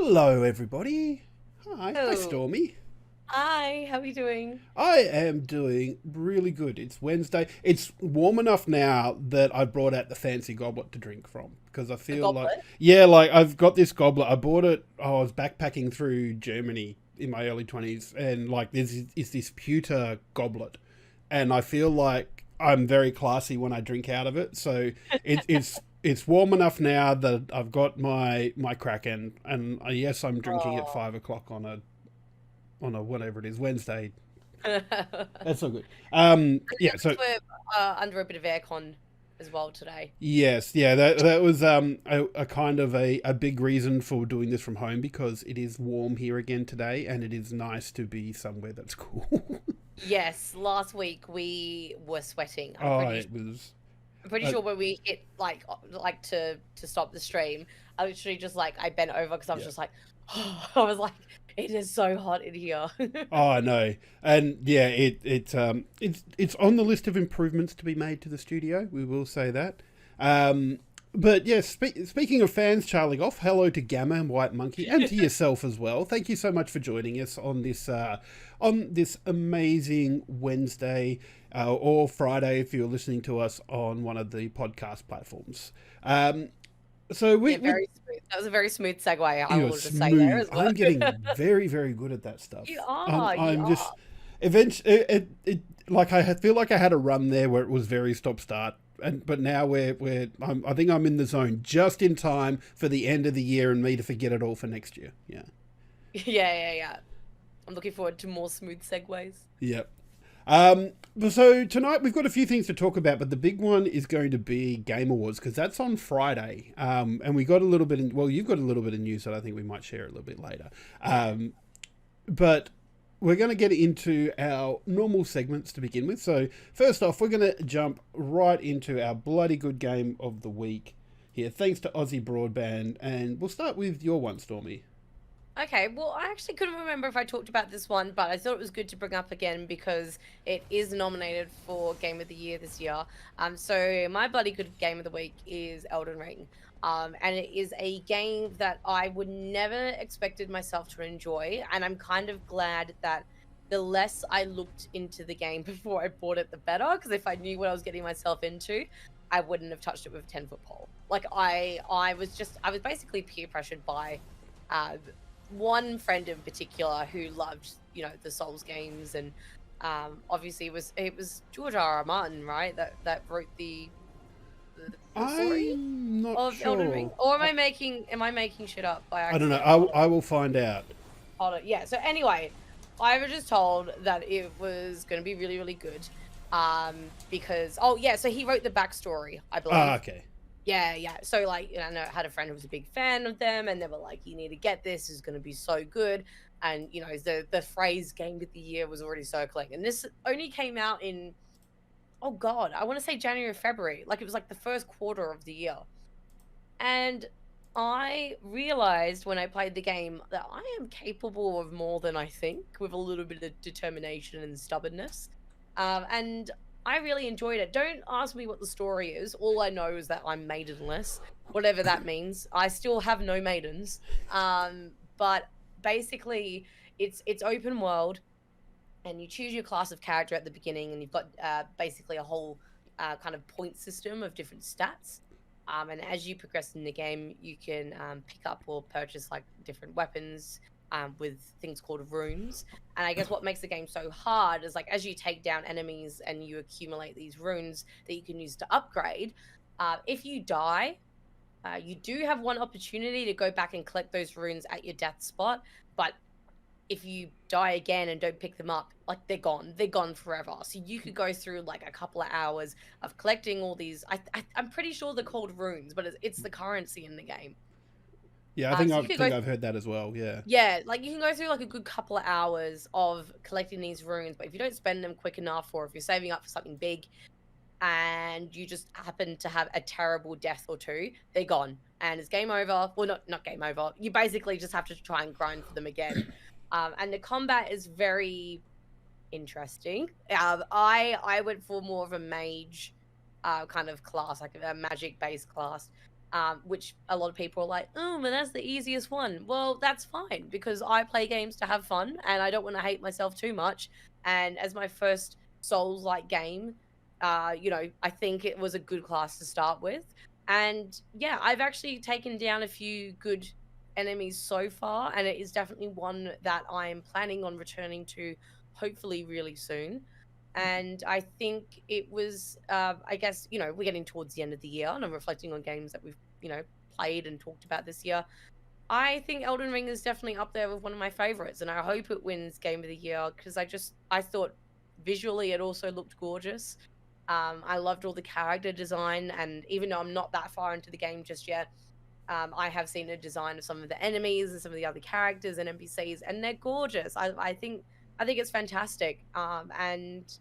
Hello, everybody. Hi, Oh, Stormy. hi, how are you doing? I am doing really good. It's Wednesday. It's warm enough now that I brought out the fancy goblet to drink from because I A feel like, goblet? yeah, like I've got this goblet. I bought it. I was backpacking through Germany in my early 20s, and like there's is this pewter goblet, and I feel like I'm very classy when I drink out of it. So it's warm enough now that I've got my Kraken, and yes, I'm drinking at Oh. 5 o'clock on a whatever it is Wednesday. I That's not good. Yeah. noticed So we're under a bit of aircon as well today. yes, yeah. That was a kind of a big reason for doing this from home because it is warm here again today, and it is nice to be somewhere that's cool. Yes, last week we were sweating. Oh, it was. I'm pretty Uh, sure when we hit like to stop the stream, I literally just like I bent over because I was yeah. just like, I was like, it is so hot in here. Oh, I know, and yeah, it's on the list of improvements to be made to the studio. We will say that. But yeah, speaking of fans trailing off, hello to Gamma and White Monkey, and to yourself as well. Thank you so much for joining us on this amazing Wednesday or Friday if you're listening to us on one of the podcast platforms. So Yeah, we very smooth. That was a very smooth segue. I you're will just say there smooth. as well. I'm getting very, very good at that You stuff. are, you I'm are. just eventually like feel like I had a run there where it was very stop start, and but now I think I'm in the zone just in time for the end of the year and me to forget it all for next year. Yeah. Yeah. I'm looking forward to more smooth segues. Yep. Um, so tonight we've got a few things to talk about, but the big one is going to be Game Awards because that's on Friday. And we got a little bit. You've got a little bit of news that I think we might share a little bit later. Um, but we're going to get into our normal segments to begin with. So first off, we're going to jump right into our bloody good game of the week here, thanks to Aussie Broadband, and we'll start with your one, Stormy. Okay, well, I actually couldn't remember if I talked about this one, but I thought it was good to bring up again because it is nominated for Game of the Year this year. So my bloody good game of the week is Elden Ring. And it is a game that I would never expected myself to enjoy, and I'm kind of glad that the less I looked into the game before I bought it, the better. Because if I knew what I was getting myself into, I wouldn't have touched it with a 10-foot pole. Like I was basically peer pressured by uh, one friend in particular who loved, the Souls games, and obviously it was George R. R. Martin, right? That wrote the story I'm not of Elden Ring. sure. Or am I making shit up by I don't know. accident? I will find out. Hold on. Yeah. So anyway, I was just told that it was going to be really, really good. Because oh yeah, so he wrote the backstory, I Ah, believe. okay. Yeah. So like, I know I had a friend who was a big fan of them, and they were like, "You need to get this. It's going to be so good." And the phrase "Game of the Year" was already circling, and this only came out in, oh god, I want to say January or February. Like it was like the first quarter of the year, and I realized when I played the game that I am capable of more than I think with a little bit of determination and stubbornness. And I really enjoyed it. Don't ask me what the story is. All I know is that I'm maidenless, whatever that means. I still have no maidens. But basically, it's open world, and you choose your class of character at the beginning, and you've got basically a whole kind of point system of different stats. And as you progress in the game, you can pick up or purchase like different weapons with things called runes. And I guess what makes the game so hard is like as you take down enemies and you accumulate these runes that you can use to upgrade. If you die, you do have one opportunity to go back and collect those runes at your death spot, but if you die again and don't pick them up, like they're gone forever. So you could go through like a couple of hours of collecting all these. I'm pretty sure they're called runes, but it's the currency in the game. Yeah, So you I could go, think I've heard that as well. Yeah. yeah, like you can go through like a good couple of hours of collecting these runes, but if you don't spend them quick enough, or if you're saving up for something big, and you just happen to have a terrible death or two, they're gone and it's game over. Well, not game over. You basically just have to try and grind for them again. And the combat is very interesting. I went for more of a mage kind of class, like a magic based class. which a lot of people are like, oh, but that's the easiest one. Well, that's fine because I play games to have fun and I don't want to hate myself too much. And as my first Souls-like game, I think it was a good class to start with. And yeah, I've actually taken down a few good enemies so far, and it is definitely one that I'm planning on returning to hopefully really soon. And I think it was, I guess, we're getting towards the end of the year and I'm reflecting on games that we've, played and talked about this year. I think Elden Ring is definitely up there with one of my favorites, and I hope it wins Game of the Year because I thought visually it also looked gorgeous. I loved all the character design, and even though I'm not that far into the game just yet, I have seen a design of some of the enemies and some of the other characters and NPCs, and they're gorgeous. I think it's fantastic. And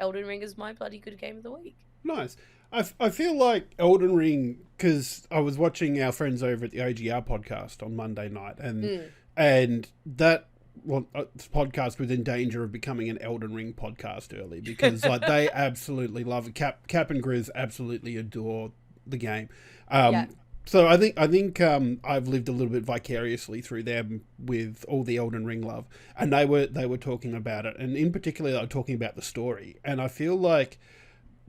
Elden Ring is my bloody good game of the week. Nice. I feel like Elden Ring, because I was watching our friends over at the OGR podcast on Monday night, and that this podcast was in danger of becoming an Elden Ring podcast early because like they absolutely love it. Cap and Grizz absolutely adore the game. Yeah. So I think I've lived a little bit vicariously through them with all the Elden Ring love, and they were talking about it, and in particular they were talking about the story, and I feel like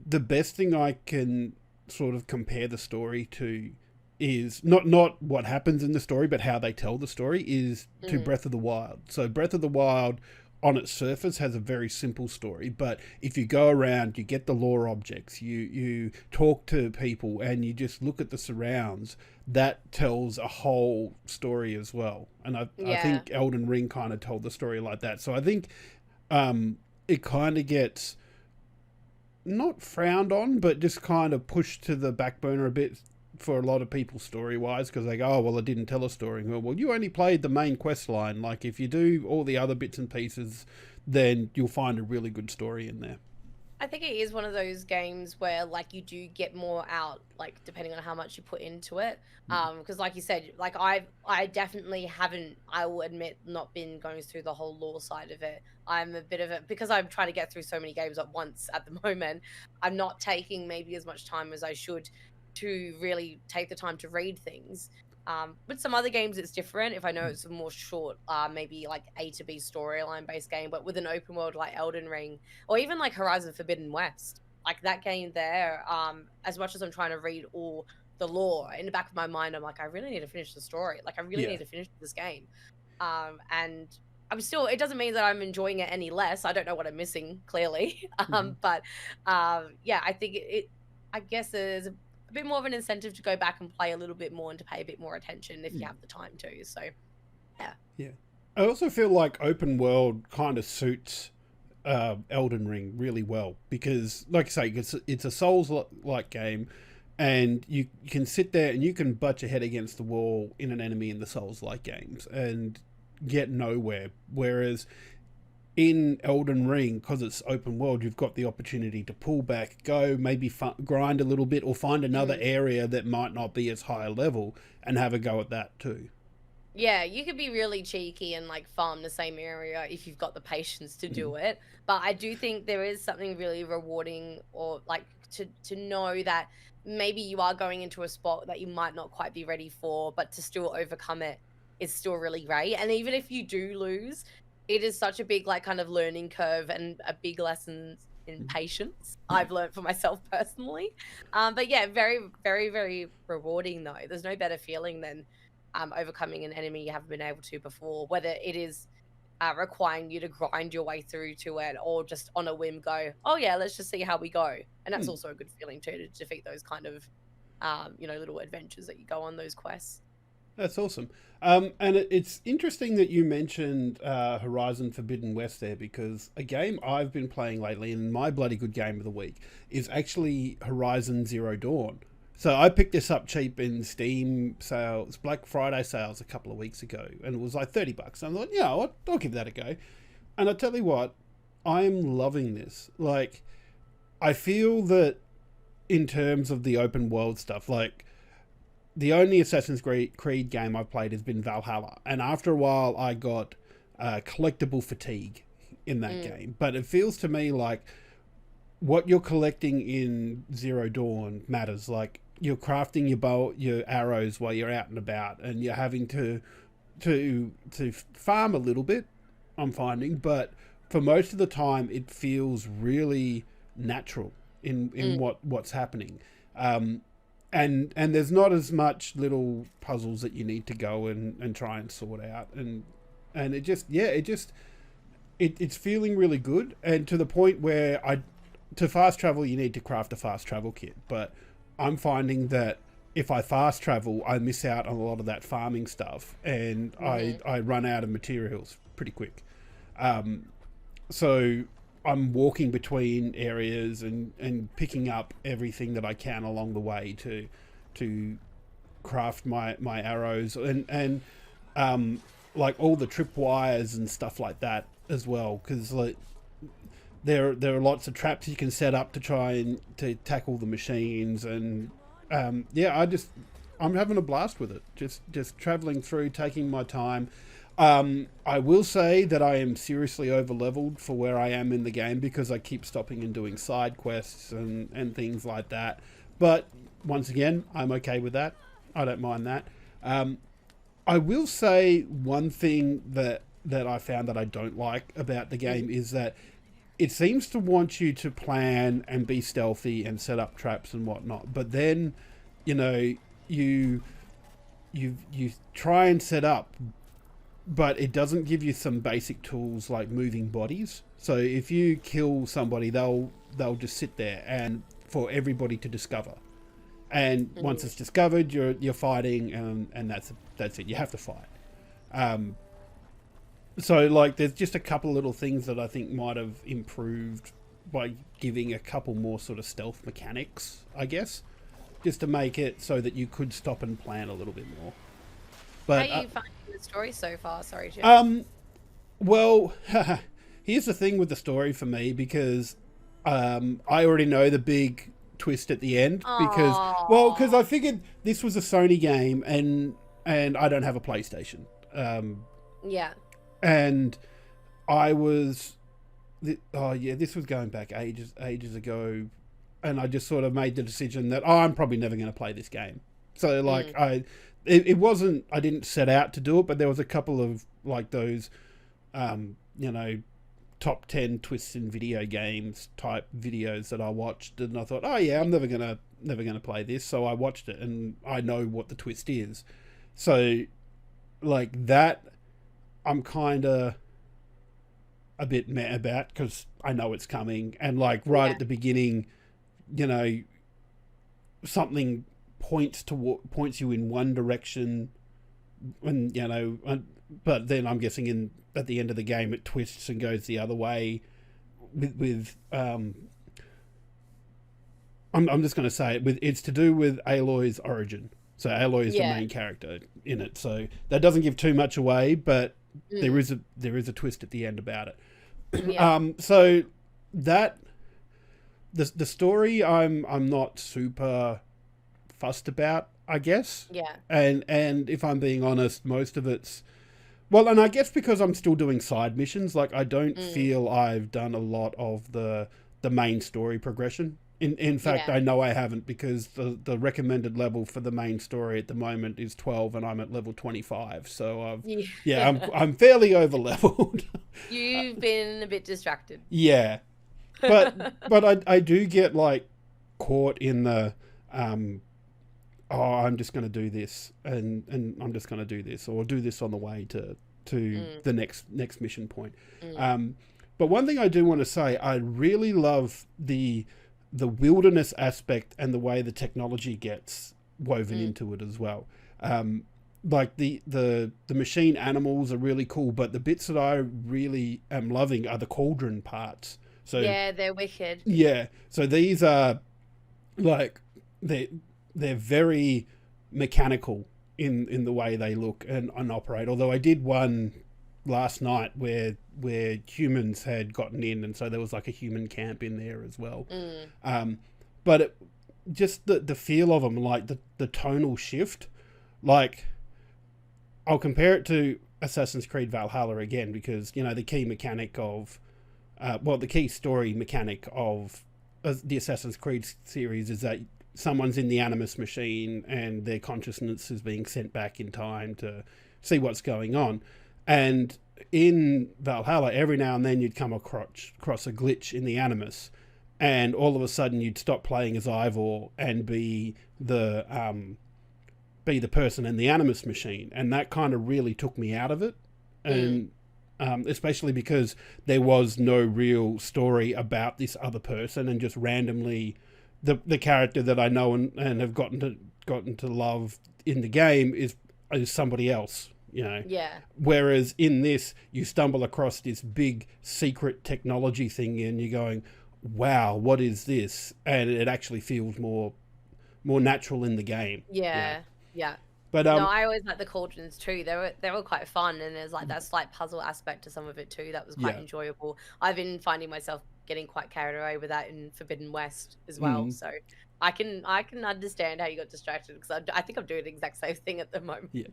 the best thing I can sort of compare the story to is not what happens in the story, but how they tell the story is to Breath of the Wild. So Breath of the Wild on its surface has a very simple story, but if you go around, you get the lore objects, you talk to people, and you just look at the surrounds, that tells a whole story as well. And I think Elden Ring kind of told the story like that. So I think it kind of gets not frowned on, but just kind of pushed to the back burner a bit for a lot of people story-wise, because they go, oh, well, it didn't tell a story. Well, you only played the main quest line. Like, if you do all the other bits and pieces, then you'll find a really good story in there. I think it is one of those games where, like, you do get more out, like, depending on how much you put into it. Because, like you said, like, I definitely haven't, I will admit, not been going through the whole lore side of it. I'm a bit of a, because I'm trying to get through so many games at once at the moment, I'm not taking maybe as much time as I should to really take the time to read things. With some other games, it's different. If I know it's a more short, maybe like A to B storyline based game, but with an open world like Elden Ring, or even like Horizon Forbidden West, like that game there, as much as I'm trying to read all the lore, in the back of my mind, I'm like, I really need to finish the story. Like, I really need to finish this game. And I'm still, it doesn't mean that I'm enjoying it any less. I don't know what I'm missing, clearly. But yeah, I think I guess there's a bit more of an incentive to go back and play a little bit more and to pay a bit more attention if you have the time to. So, yeah. I also feel like open world kind of suits Elden Ring really well because, like I say, it's a Souls-like game, and you can sit there and you can butt your head against the wall in an enemy in the Souls-like games and get nowhere. Whereas in Elden Ring, because it's open world, you've got the opportunity to pull back, go maybe grind a little bit, or find another area that might not be as high a level and have a go at that too. Yeah, you could be really cheeky and like farm the same area if you've got the patience to do it. But I do think there is something really rewarding, or like to know that maybe you are going into a spot that you might not quite be ready for, but to still overcome it is still really great. And even if you do lose, it is such a big, like, kind of learning curve and a big lesson in patience I've learned for myself personally. But yeah, very, very, very rewarding though. There's no better feeling than overcoming an enemy you haven't been able to before, whether it is requiring you to grind your way through to it or just on a whim go, oh yeah, let's just see how we go. And that's also a good feeling too, to defeat those kind of, little adventures that you go on, those quests. That's awesome. And it's interesting that you mentioned Horizon Forbidden West there, because a game I've been playing lately, and my bloody good game of the week, is actually Horizon Zero Dawn. So I picked this up cheap in Steam sales, Black Friday sales a couple of weeks ago, and it was like $30. And I thought, yeah, I'll give that a go. And I tell you what, I'm loving this. Like, I feel that in terms of the open world stuff, like, the only Assassin's Creed game I've played has been Valhalla, and after a while I got collectible fatigue in that game. But it feels to me like what you're collecting in Zero Dawn matters. Like, you're crafting your bow, your arrows while you're out and about, and you're having to farm a little bit, I'm finding, but for most of the time it feels really natural in what's happening. And there's not as much little puzzles that you need to go and try and sort out, and it's feeling really good, and to the point where to fast travel you need to craft a fast travel kit, but I'm finding that if I fast travel, I miss out on a lot of that farming stuff, and I run out of materials pretty quick. So I'm walking between areas and picking up everything that I can along the way to craft my arrows and like all the tripwires and stuff like that as well, because like there are lots of traps you can set up to try and to tackle the machines, and I'm having a blast with it, just traveling through, taking my time. I will say that I am seriously over leveled for where I am in the game, because I keep stopping and doing side quests and things like that, but once again I'm okay with that. I don't mind that. I will say one thing that I found that I don't like about the game is that it seems to want you to plan and be stealthy and set up traps and whatnot, but then, you know, you try and set up, but it doesn't give you some basic tools like moving bodies. So if you kill somebody, they'll just sit there and for everybody to discover. And once it's discovered, you're fighting, and that's it. You have to fight. So like there's just a couple little things that I think might have improved by giving a couple more sort of stealth mechanics, I guess, just to make it so that you could stop and plan a little bit more. But how are you finding the story so far? Sorry, Jim. Well, here's the thing with the story for me, because I already know the big twist at the end, because I figured this was a Sony game and I don't have a PlayStation. Yeah. And I was, this was going back ages ago, and I just sort of made the decision that I'm probably never going to play this game. So like it wasn't, I didn't set out to do it, but there was a couple of like those, top 10 twists in video games type videos that I watched, and I thought, oh yeah, I'm never gonna play this. So I watched it, and I know what the twist is. So like that, I'm kind of a bit meh about, because I know it's coming, and like at the beginning, something points you in one direction, and but then I'm guessing at the end of the game it twists and goes the other way. I'm just going to say it, it's to do with Aloy's origin. So Aloy is the main character in it, so that doesn't give too much away, but there is a twist at the end about it. So that the story I'm not super fussed about, I guess. Yeah. And if I'm being honest, most of it's, well, and I guess because I'm still doing side missions, like I don't feel I've done a lot of the main story progression. In fact, I know I haven't, because the recommended level for the main story at the moment is 12, and I'm at level 25. So I'm fairly over leveled. You've been a bit distracted. Yeah, but I do get like caught in the I'm just going to do this, and I'm just going to do this, or do this on the way to the next mission point. But one thing I do want to say, I really love the wilderness aspect and the way the technology gets woven into it as well. Like the machine animals are really cool, but the bits that I really am loving are the cauldron parts. So yeah, they're wicked. Yeah, so these are like they're very mechanical in the way they look and operate. Although I did one last night where humans had gotten in, and so there was like a human camp in there as well. But just the feel of them, like the tonal shift, like I'll compare it to Assassin's Creed Valhalla again, because the key mechanic of the key story mechanic of the Assassin's Creed series is that someone's in the Animus machine and their consciousness is being sent back in time to see what's going on. And in Valhalla, every now and then you'd come across a glitch in the Animus, and all of a sudden you'd stop playing as Ivor and be the person in the Animus machine, and that kind of really took me out of it. And especially because there was no real story about this other person, and just randomly the character that I know and have gotten to love in the game is somebody else, you know. Yeah. Whereas in this, you stumble across this big secret technology thing and you're going, wow, what is this? And it actually feels more natural in the game. Yeah. But no, I always like the cauldrons too. They were quite fun, and there's like that slight puzzle aspect to some of it too. That was quite enjoyable. I've been finding myself getting quite carried away with that in Forbidden West as well. So I can understand how you got distracted, because I think I'm doing the exact same thing at the moment. Yeah,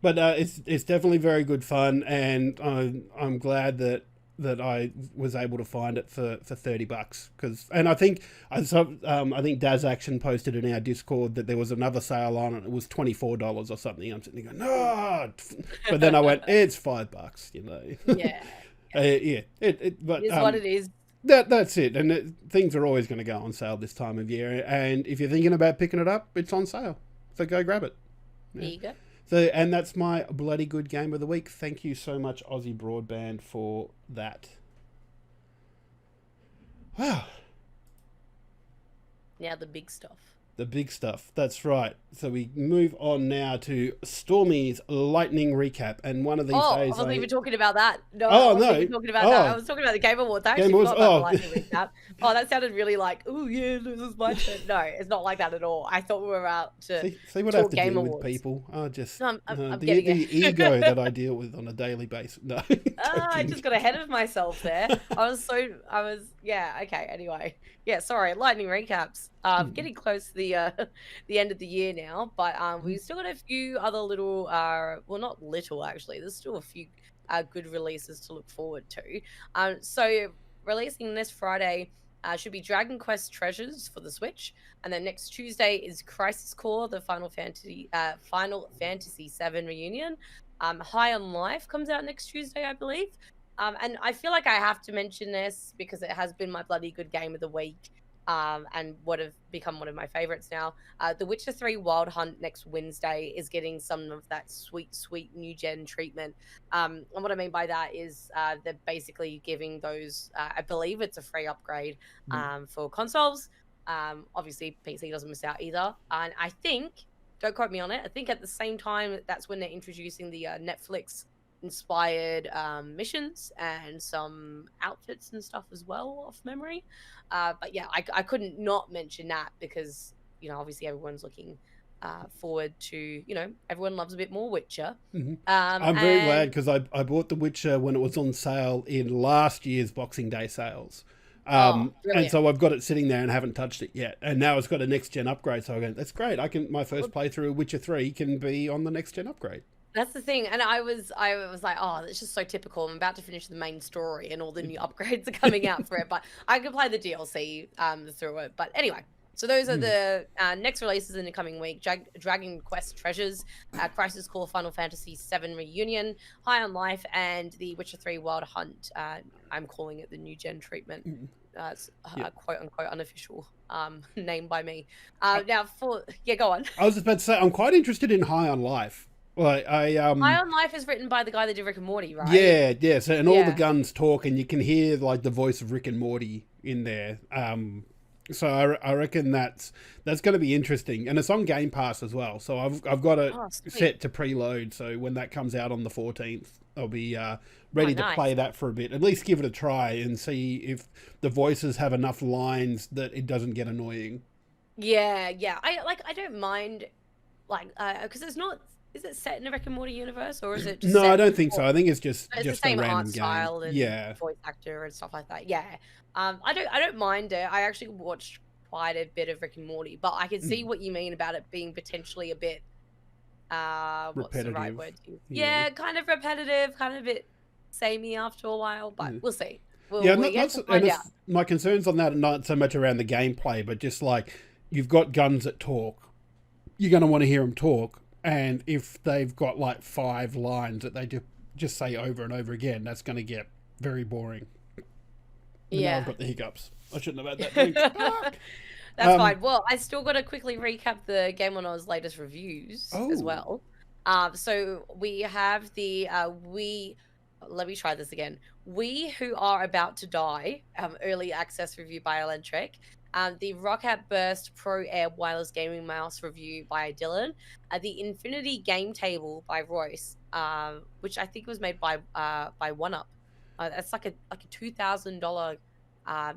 but it's definitely very good fun, and I'm glad that I was able to find it for $30, and I think Daz Action posted in our Discord that there was another sale on it. It was $24 or something. I'm sitting there going, no, but then I went, it's $5, you know. Yeah. But it's what it is. That's it, and things are always going to go on sale this time of year. And if you're thinking about picking it up, it's on sale, so go grab it. Yeah. There you go. So, and that's my bloody good game of the week. Thank you so much, Aussie Broadband, for that. Wow. Now the big stuff. The big stuff. That's right. So we move on now to Stormie's lightning recap. And one of these days, I wasn't even talking about that. No, I wasn't even talking about that. I was talking about the Game Awards. I actually forgot about the lightning recap. Oh, that sounded really like, oh yeah, this is my turn. No, it's not like that at all. I thought we were out to see what I have to Game deal Awards. with people. I'm the ego that I deal with on a daily basis. No. I just got ahead of myself there. Anyway. Yeah, sorry, lightning recaps. Getting close to the end of the year now, but we've still got a few other little, well, not little actually. There's still a few good releases to look forward to. So releasing this Friday should be Dragon Quest Treasures for the Switch, and then next Tuesday is Crisis Core, the Final Fantasy VII reunion. High on Life comes out next Tuesday, I believe. And I feel like I have to mention this because it has been my bloody good game of the week, and would have become one of my favorites now. The Witcher 3 Wild Hunt next Wednesday is getting some of that sweet new gen treatment. And what I mean by that is they're basically giving those, I believe it's a free upgrade for consoles. Obviously, PC doesn't miss out either. And I think, don't quote me on it, I think at the same time, that's when they're introducing the Netflix inspired missions and some outfits and stuff as well, off memory. But yeah, I couldn't not mention that because, you know, obviously everyone's looking forward to, you know, everyone loves a bit more Witcher. I'm very glad because I bought The Witcher when it was on sale in last year's Boxing Day sales. And so I've got it sitting there and haven't touched it yet. And now it's got a next gen upgrade. So I go, that's great. My first playthrough of Witcher 3 can be on the next gen upgrade. That's the thing, and I was like, oh, that's just so typical. I'm about to finish the main story, and all the new upgrades are coming out for it. But I can play the DLC through it. But anyway, so those are the next releases in the coming week: Dragon Quest Treasures, Crisis Core, Final Fantasy VII Reunion, High on Life, and The Witcher 3 Wild Hunt. I'm calling it the new gen treatment. Quote unquote unofficial name by me. Now go on. I was just about to say, I'm quite interested in High on Life. Like High on Life is written by the guy that did Rick and Morty, right? Yeah. So all the guns talk, and you can hear like the voice of Rick and Morty in there. So I reckon that's going to be interesting, and it's on Game Pass as well. So I've got it set to preload. So when that comes out on the 14th, I'll be ready to play that for a bit. At least give it a try and see if the voices have enough lines that it doesn't get annoying. Yeah. I don't mind, because it's not. Is it set in a Rick and Morty universe, or is it just No, I don't think so. I think it's just the same a random art style game. and voice actor and stuff like that. Yeah. I don't mind it. I actually watched quite a bit of Rick and Morty, but I can see what you mean about it being potentially a bit what's the right word to use? Yeah, kind of repetitive, kind of a bit samey after a while, but we'll see. My concerns on that are not so much around the gameplay, but just like you've got guns that talk, you're going to want to hear them talk. And if they've got like 5 lines that they just say over and over again, that's going to get very boring. And now I've got the hiccups. I shouldn't have had that drink. That's fine. Well, I still got to quickly recap the Game on Oz latest reviews as well. So we have the let me try this again. We Who Are About to Die, early access review by Electric. The Roccat Burst Pro Air Wireless Gaming Mouse review by Dylan. The Infinity Game Table by Royce, which I think was made by OneUp. That's like a $2,000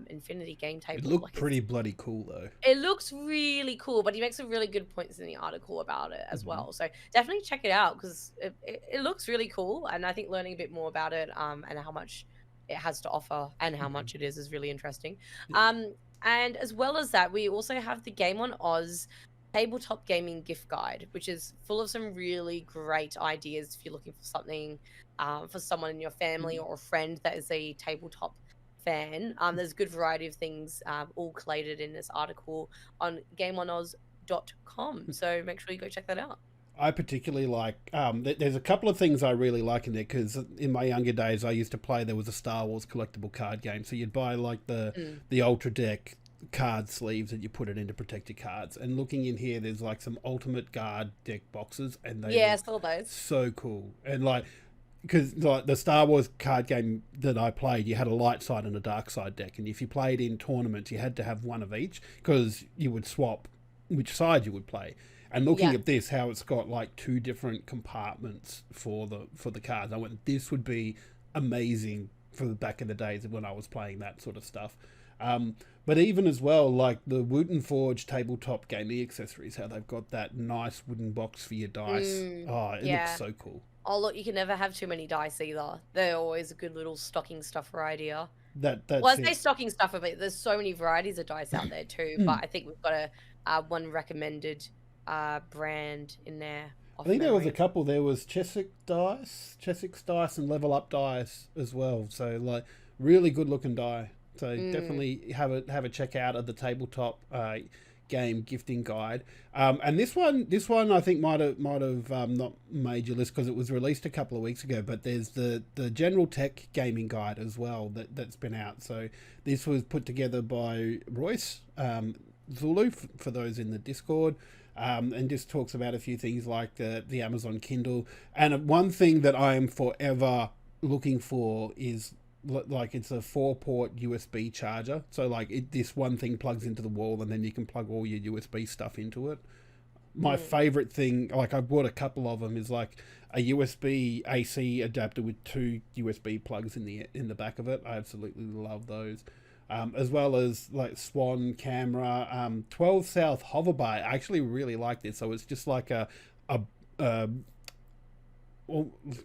Infinity Game Table. It looked pretty bloody cool though. It looks really cool, but he makes some really good points in the article about it as well. So definitely check it out because it looks really cool, and I think learning a bit more about it and how much it has to offer and how much it is really interesting. And as well as that, we also have the Game on Oz tabletop gaming gift guide, which is full of some really great ideas if you're looking for something for someone in your family or a friend that is a tabletop fan. There's a good variety of things all collated in this article on gameonoz.com. So make sure you go check that out. I particularly like, there's a couple of things I really like in there because in my younger days I used to play, there was a Star Wars collectible card game. So you'd buy like the Ultra Deck card sleeves and you put it in to protect your cards. And looking in here, there's like some Ultimate Guard deck boxes and they saw those. So cool. And like, because like the Star Wars card game that I played, you had a light side and a dark side deck. And if you played in tournaments, you had to have one of each because you would swap which side you would play. And looking at this, how it's got like 2 different compartments for the cards, I went, this would be amazing for the back in the days when I was playing that sort of stuff. But even as well, like the Wooten Forge tabletop gaming accessories, how they've got that nice wooden box for your dice. It looks so cool. Oh, look, you can never have too many dice either. They're always a good little stocking stuffer idea. That's I say stocking stuffer, but there's so many varieties of dice out there too. But I think we've got one recommended brand in there. I think there was a couple. There was Cheswick's dice and Level Up dice as well. So like really good looking die. So definitely have a check out of the tabletop game gifting guide. And this one I think might have not made your list because it was released a couple of weeks ago. But there's the General Tech gaming guide as well that's been out. So this was put together by Royce Zulu for those in the Discord. And just talks about a few things like the Amazon Kindle. And one thing that I am forever looking for is like it's a 4-port USB charger. So like this one thing plugs into the wall and then you can plug all your USB stuff into it. My favorite thing, like I bought a couple of them, is like a USB AC adapter with 2 USB plugs in the back of it. I absolutely love those. As well as like Swan camera, 12 South hoverbar. I actually really like this. So it's just like a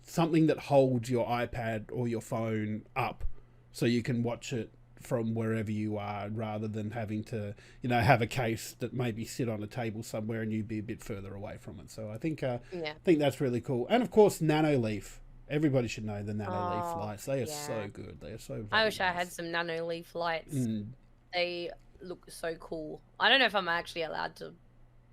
something that holds your iPad or your phone up, so you can watch it from wherever you are, rather than having to have a case that maybe sit on a table somewhere and you'd be a bit further away from it. So I think that's really cool. And of course, Nanoleaf. Everybody should know the Nanoleaf lights. They are so good. They are so I wish I had some Nanoleaf lights. They look so cool. I don't know if I'm actually allowed to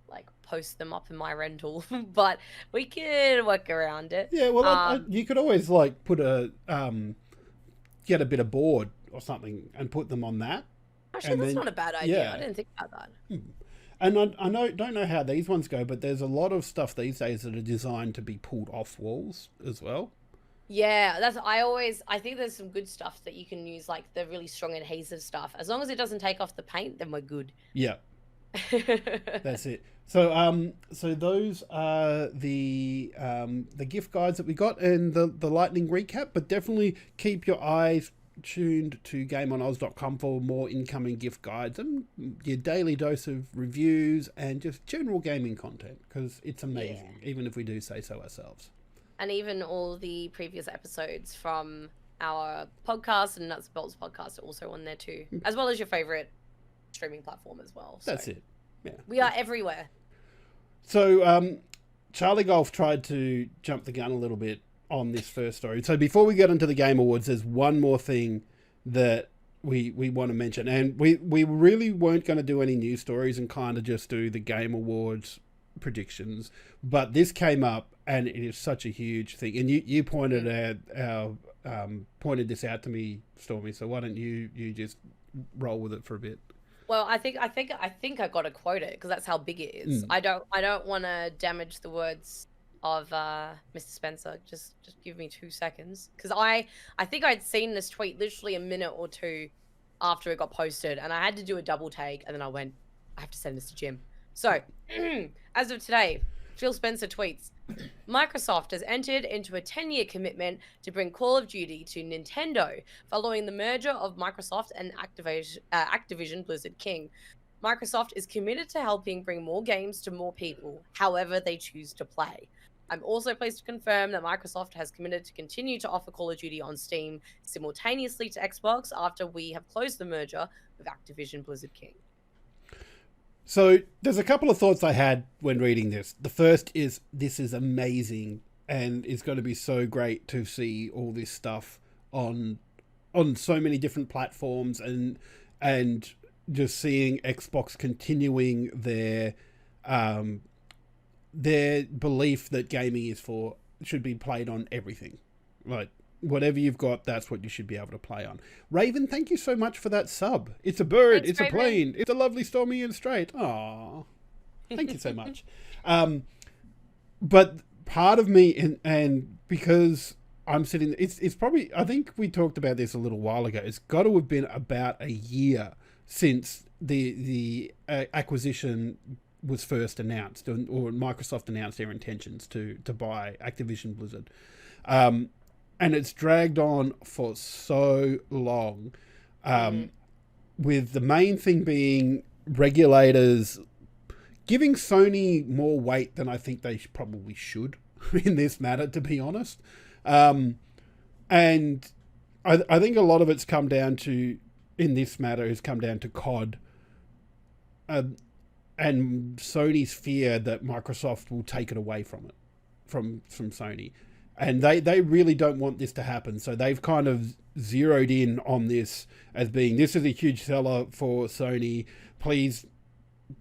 like post them up in my rental, but we can work around it. Yeah, well, you could always like put get a bit of board or something and put them on that. Actually, that's not a bad idea. I didn't think about that. And I don't know how these ones go, but there's a lot of stuff these days that are designed to be pulled off walls as well. Yeah, I think there's some good stuff that you can use, like the really strong adhesive stuff. As long as it doesn't take off the paint, then we're good. Yeah. That's it. So so those are the gift guides that we got and the lightning recap, but definitely keep your eyes tuned to GameOnOz.com for more incoming gift guides and your daily dose of reviews and just general gaming content, because it's amazing, even if we do say so ourselves. And even all the previous episodes from our podcast and Nuts and Bolts podcast are also on there too, as well as your favorite streaming platform as well. So that's it. Yeah, we are everywhere. So Charlie Golf tried to jump the gun a little bit on this first story. So before we get into the Game Awards, there's one more thing that we want to mention, and we really weren't going to do any news stories and kind of just do the Game Awards predictions, but this came up and it is such a huge thing, and you pointed pointed this out to me, Stormy, so why don't you just roll with it for a bit. Well, I think I got to quote it because that's how big it is. I don't want to damage the words of Mr. Spencer. Just give me 2 seconds, because I think I'd seen this tweet literally a minute or two after it got posted, and I had to do a double take, and then I went, I have to send this to Jim. So, as of today, Phil Spencer tweets, Microsoft has entered into a 10-year commitment to bring Call of Duty to Nintendo following the merger of Microsoft and Activision Blizzard King. Microsoft is committed to helping bring more games to more people, however they choose to play. I'm also pleased to confirm that Microsoft has committed to continue to offer Call of Duty on Steam simultaneously to Xbox after we have closed the merger with Activision Blizzard King. So there's a couple of thoughts I had when reading this. The first is, this is amazing, and it's going to be so great to see all this stuff on so many different platforms, and just seeing Xbox continuing their belief that gaming should be played on everything. Like, whatever you've got, that's what you should be able to play on. Raven, thank you so much for that sub. It's a bird, Thanks, it's Raven. a plane, it's a lovely Stormy and Straight. Aww. Thank you so much. But part of me, and because I'm sitting, it's probably, I think we talked about this a little while ago, it's got to have been about a year since the acquisition was first announced, or Microsoft announced their intentions to buy Activision Blizzard. And it's dragged on for so long, with the main thing being regulators giving Sony more weight than I think they probably should in this matter, to be honest. And I think a lot of it's come down to, in this matter, has come down to COD, and Sony's fear that Microsoft will take it away from Sony. And they really don't want this to happen. So they've kind of zeroed in on this as being, this is a huge seller for Sony. Please,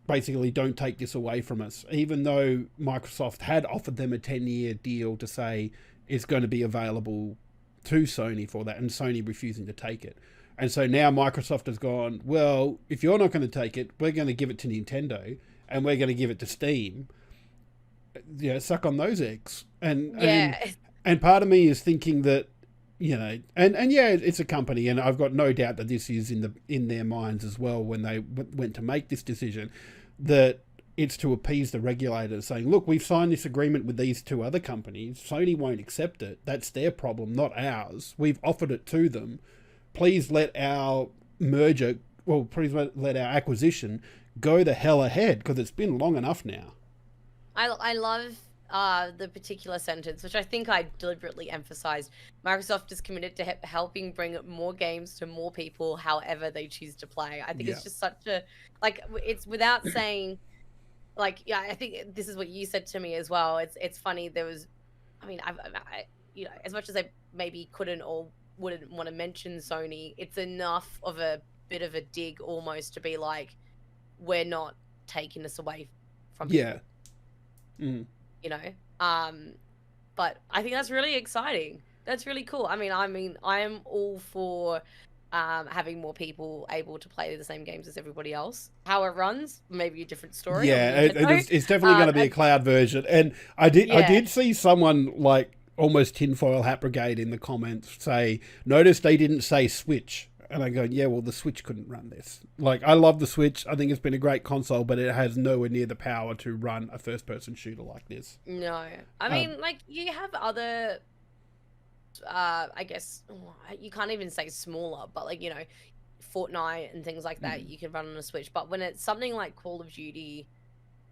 basically, don't take this away from us. Even though Microsoft had offered them a 10-year deal to say it's going to be available to Sony for that, and Sony refusing to take it. And so now Microsoft has gone, well, if you're not going to take it, we're going to give it to Nintendo, and we're going to give it to Steam. Yeah, suck on those eggs. And part of me is thinking that, you know, and yeah, it's a company, and I've got no doubt that this is in their minds as well when they went to make this decision, that it's to appease the regulators, saying, look, we've signed this agreement with these two other companies. Sony won't accept it. That's their problem, not ours. We've offered it to them. Please let our please let our acquisition go the hell ahead, because it's been long enough now. I love the particular sentence, which I think I deliberately emphasized. Microsoft is committed to helping bring more games to more people, however they choose to play. I think it's just such a, like, it's without saying, like, yeah, I think this is what you said to me as well. It's funny. There was, I mean, I you know, as much as I maybe couldn't or wouldn't want to mention Sony, it's enough of a bit of a dig almost to be like, we're not taking this away from people. Yeah. Mm. You know, but I think that's really exciting. That's really cool. I mean, I am all for having more people able to play the same games as everybody else. How it runs, maybe a different story. Yeah, it's definitely going to be a cloud version. And I did see someone, like, almost tinfoil hat brigade in the comments say, notice they didn't say Switch. And I go, yeah, well, the Switch couldn't run this. Like, I love the Switch. I think it's been a great console, but it has nowhere near the power to run a first-person shooter like this. No. I mean, like, you have other, I guess, you can't even say smaller, but, like, you know, Fortnite and things like that, you can run on a Switch. But when it's something like Call of Duty,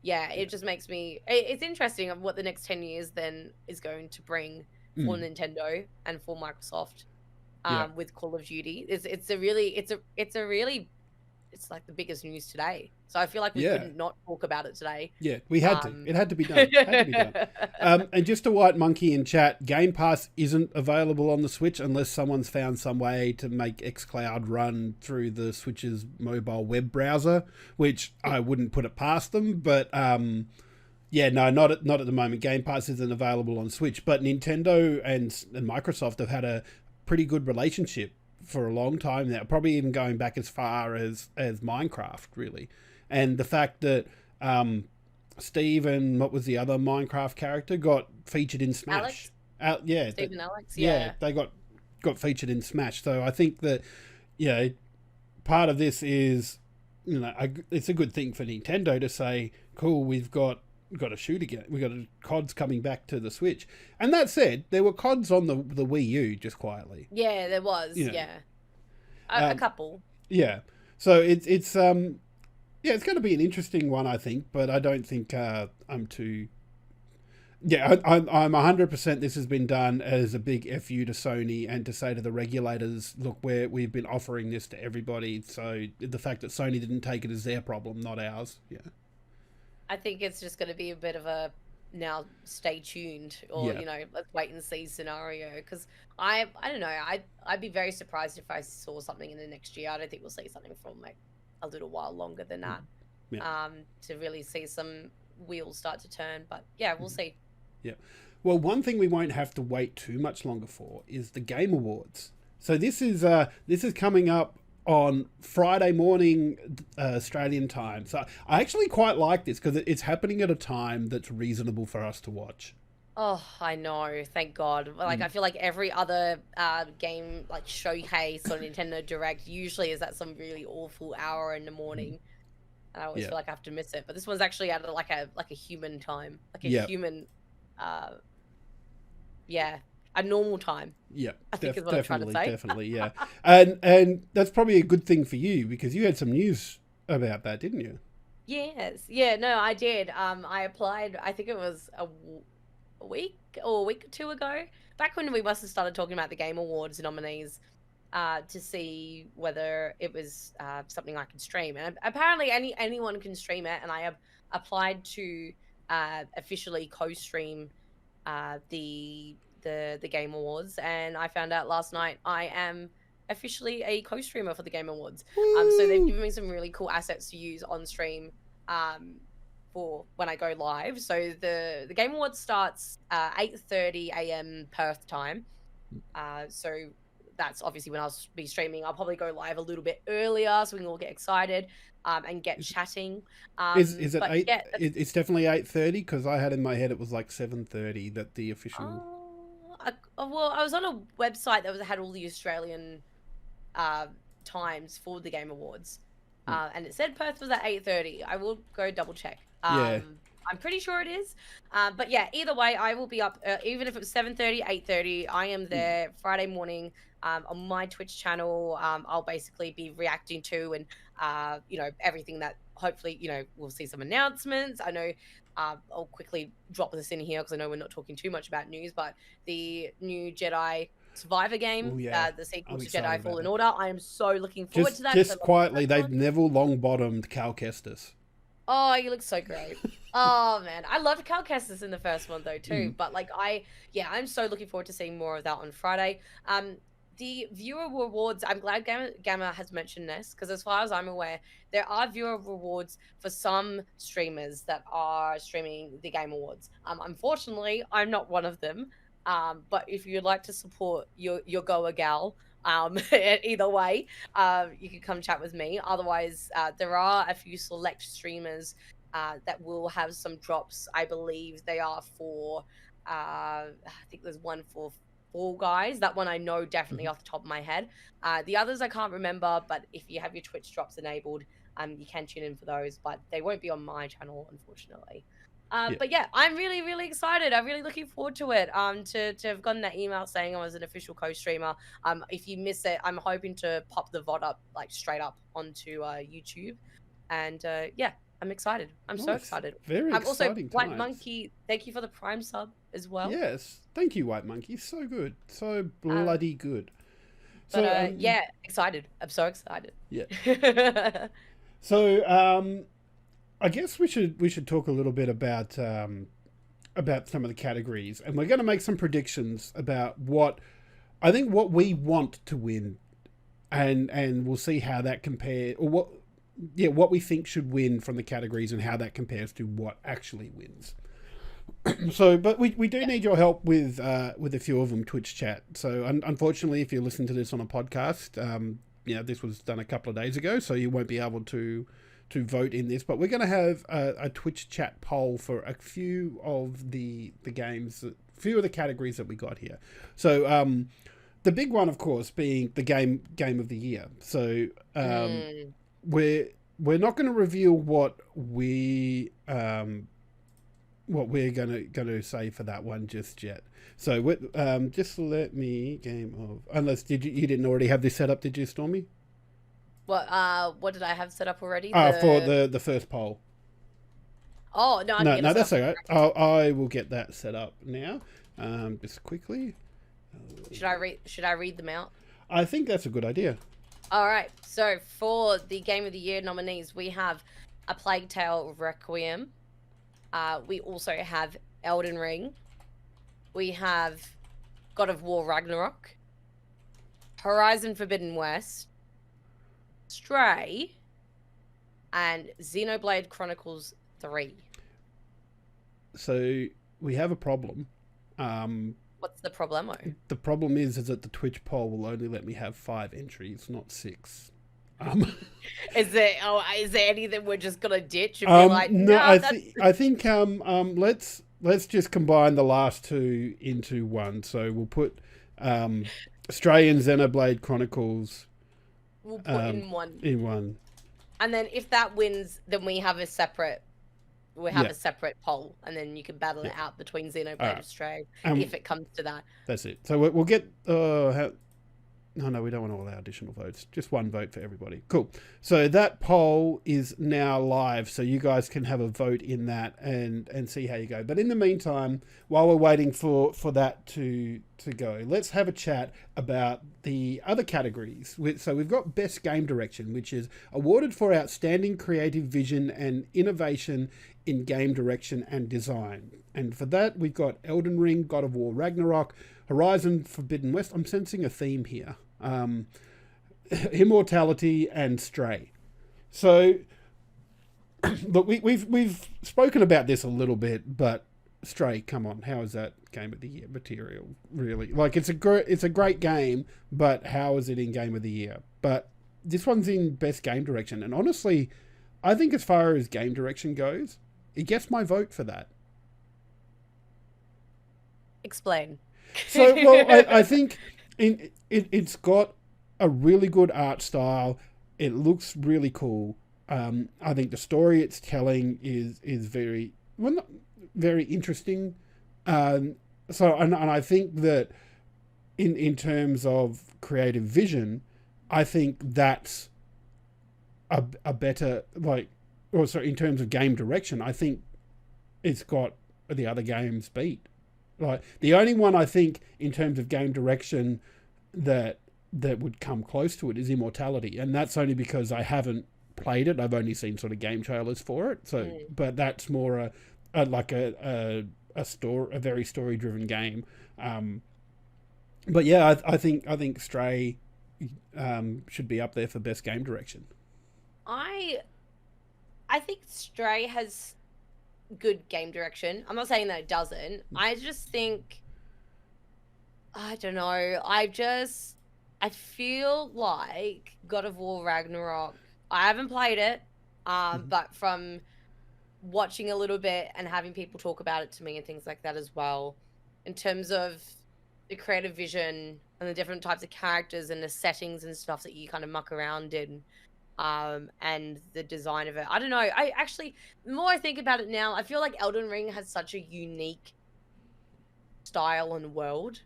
yeah, it just makes me... It's interesting of what the next 10 years then is going to bring for Nintendo and for Microsoft. With Call of Duty, it's a really it's like the biggest news today. So I feel like we Yeah. couldn't not talk about it today. Yeah, we had to. It had to be done. It had to be done. And just a white monkey in chat, Game Pass isn't available on the Switch unless someone's found some way to make xCloud run through the Switch's mobile web browser, which I wouldn't put it past them. But yeah, no, not at the moment. Game Pass isn't available on Switch, but Nintendo and Microsoft have had a pretty good relationship for a long time now, probably even going back as far as Minecraft, really. And the fact that Steve and what was the other Minecraft character got featured in Smash. Alex? Yeah. Steve and Alex, yeah. They got featured in Smash. So I think that, part of this is, it's a good thing for Nintendo to say, cool, we've got a shoot again. We've got CODs coming back to the Switch. And that said, there were CODs on the Wii U just quietly. Yeah, there was. Yeah. A couple. Yeah. So it's going to be an interesting one, I think, but I don't think I'm too... Yeah, I'm 100% this has been done as a big FU to Sony and to say to the regulators, look, we've been offering this to everybody, so the fact that Sony didn't take it is their problem, not ours. Yeah. I think it's just going to be a bit of a now stay tuned or, let's wait and see scenario. Because I don't know, I'd be very surprised if I saw something in the next year. I don't think we'll see something from like a little while longer than that to really see some wheels start to turn. But yeah, we'll see. Yeah. Well, one thing we won't have to wait too much longer for is the Game Awards. So this is coming up on Friday morning Australian time. So I actually quite like this because it's happening at a time that's reasonable for us to watch. Oh, I know. Thank God. Like, I feel like every other game, like, showcase on Nintendo Direct usually is at some really awful hour in the morning. And I always feel like I have to miss it. But this one's actually at like a human time. Like a human... a normal time. Yeah, I think is what I'm trying to say. Definitely, yeah. And that's probably a good thing for you because you had some news about that, didn't you? Yes. Yeah, no, I did. I applied, I think it was a week or a or two ago, back when we must have started talking about the Game Awards nominees, to see whether it was something I could stream. And apparently anyone can stream it, and I have applied to officially co-stream the Game Awards, and I found out last night I am officially a co-streamer for the Game Awards. So they've given me some really cool assets to use on stream for when I go live. So the Game Awards starts 8:30 a.m. Perth time. So that's obviously when I'll be streaming. I'll probably go live a little bit earlier so we can all get excited and get chatting. Is it 8? Yeah, it's definitely 8:30 because I had in my head it was like 7:30 that the official... well, I was on a website that had all the Australian times for the Game Awards, and it said Perth was at 8:30. I will go double check. I'm pretty sure it is. But yeah, either way, I will be up, even if it's 7:30, 8:30, I am there Friday morning on my Twitch channel. I'll basically be reacting to and, everything that hopefully, we'll see some announcements. I know I'll quickly drop this in here because I know we're not talking too much about news, but the new Jedi Survivor game, the sequel to Jedi Fallen Order, I am so looking forward to that. Just quietly, they've Neville Longbottomed Cal Kestis. Oh, he looks so great. Oh man, I loved Cal Kestis in the first one though too. But like I'm so looking forward to seeing more of that on Friday. The viewer rewards, I'm glad Gamma has mentioned this because as far as I'm aware, there are viewer rewards for some streamers that are streaming the Game Awards. Unfortunately, I'm not one of them. But if you'd like to support your Goa gal, either way, you can come chat with me. Otherwise, there are a few select streamers that will have some drops. I believe they are for, I think there's one for Fall Guys. That one I know definitely off the top of my head. The others I can't remember, but if you have your Twitch drops enabled, you can tune in for those, but they won't be on my channel, unfortunately. But yeah, I'm really, really excited. I'm really looking forward to it. To have gotten that email saying I was an official co-streamer. If you miss it, I'm hoping to pop the VOD up like straight up onto YouTube. And yeah, I'm excited. I'm so excited. Very exciting. Also, times. White Monkey, thank you for the Prime sub as well. Yes, thank you, White Monkey. So good, so bloody good. But So yeah, excited. I'm so excited. yeah. So I guess we should talk a little bit about some of the categories, and we're going to make some predictions about what I think what we want to win, and we'll see how that compares, or what we think should win from the categories and how that compares to what actually wins. So, but we do need your help with a few of them, Twitch chat. So, unfortunately, if you listen to this on a podcast, this was done a couple of days ago, so you won't be able to vote in this. But we're going to have a Twitch chat poll for a few of the games, a few of the categories that we got here. So, the big one, of course, being the game of the year. So, we're not going to reveal what we're gonna say for that one just yet. So just let me unless you didn't already have this set up, did you, Stormy? What did I have set up already? For the first poll. Oh no, I can get it that's set okay. up. I will get that set up now. Just quickly. Should I read them out? I think that's a good idea. All right. So for the Game of the Year nominees, we have A Plague Tale Requiem. We also have Elden Ring. We have God of War Ragnarok. Horizon Forbidden West. Stray. And Xenoblade Chronicles 3. So we have a problem. What's the problemo? The problem is that the Twitch poll will only let me have 5 entries, not 6. Is there any that we're just gonna ditch and be like, no? I think let's just combine the last 2 into one. So we'll put Stray and Xenoblade Chronicles. We'll put in one. In one. And then if that wins, then we have a separate poll, and then you can battle it out between Xenoblade and Stray if it comes to that. That's it. So we'll get No, we don't want to allow additional votes. Just one vote for everybody. Cool. So that poll is now live, so you guys can have a vote in that and see how you go. But in the meantime, while we're waiting for that to go, let's have a chat about the other categories. So we've got Best Game Direction, which is awarded for outstanding creative vision and innovation in game direction and design. And for that, we've got Elden Ring, God of War Ragnarok, Horizon Forbidden West. I'm sensing a theme here. Immortality and Stray. So look, we've spoken about this a little bit, but Stray, come on, how is that Game of the Year material? Really, like it's a great game, but how is it in Game of the Year? But this one's in Best Game Direction, and honestly, I think as far as game direction goes, it gets my vote for that. Explain. So, well, I think it's got a really good art style. It looks really cool. I think the story it's telling is very very interesting. And I think that in terms of creative vision, I think that's a better in terms of game direction, I think it's got the other games beat. Like the only one I think in terms of game direction that would come close to it is Immortality, and that's only because I haven't played it. I've only seen sort of game trailers for it. So, but that's more a very story driven game. But yeah, I think Stray should be up there for best game direction. I think Stray has good game direction. I'm not saying that it doesn't. I just think, I don't know. I feel like God of War Ragnarok, I haven't played it, but from watching a little bit and having people talk about it to me and things like that as well, in terms of the creative vision and the different types of characters and the settings and stuff that you kind of muck around in, and the design of it. I don't know. I actually, the more I think about it now, I feel like Elden Ring has such a unique style and world.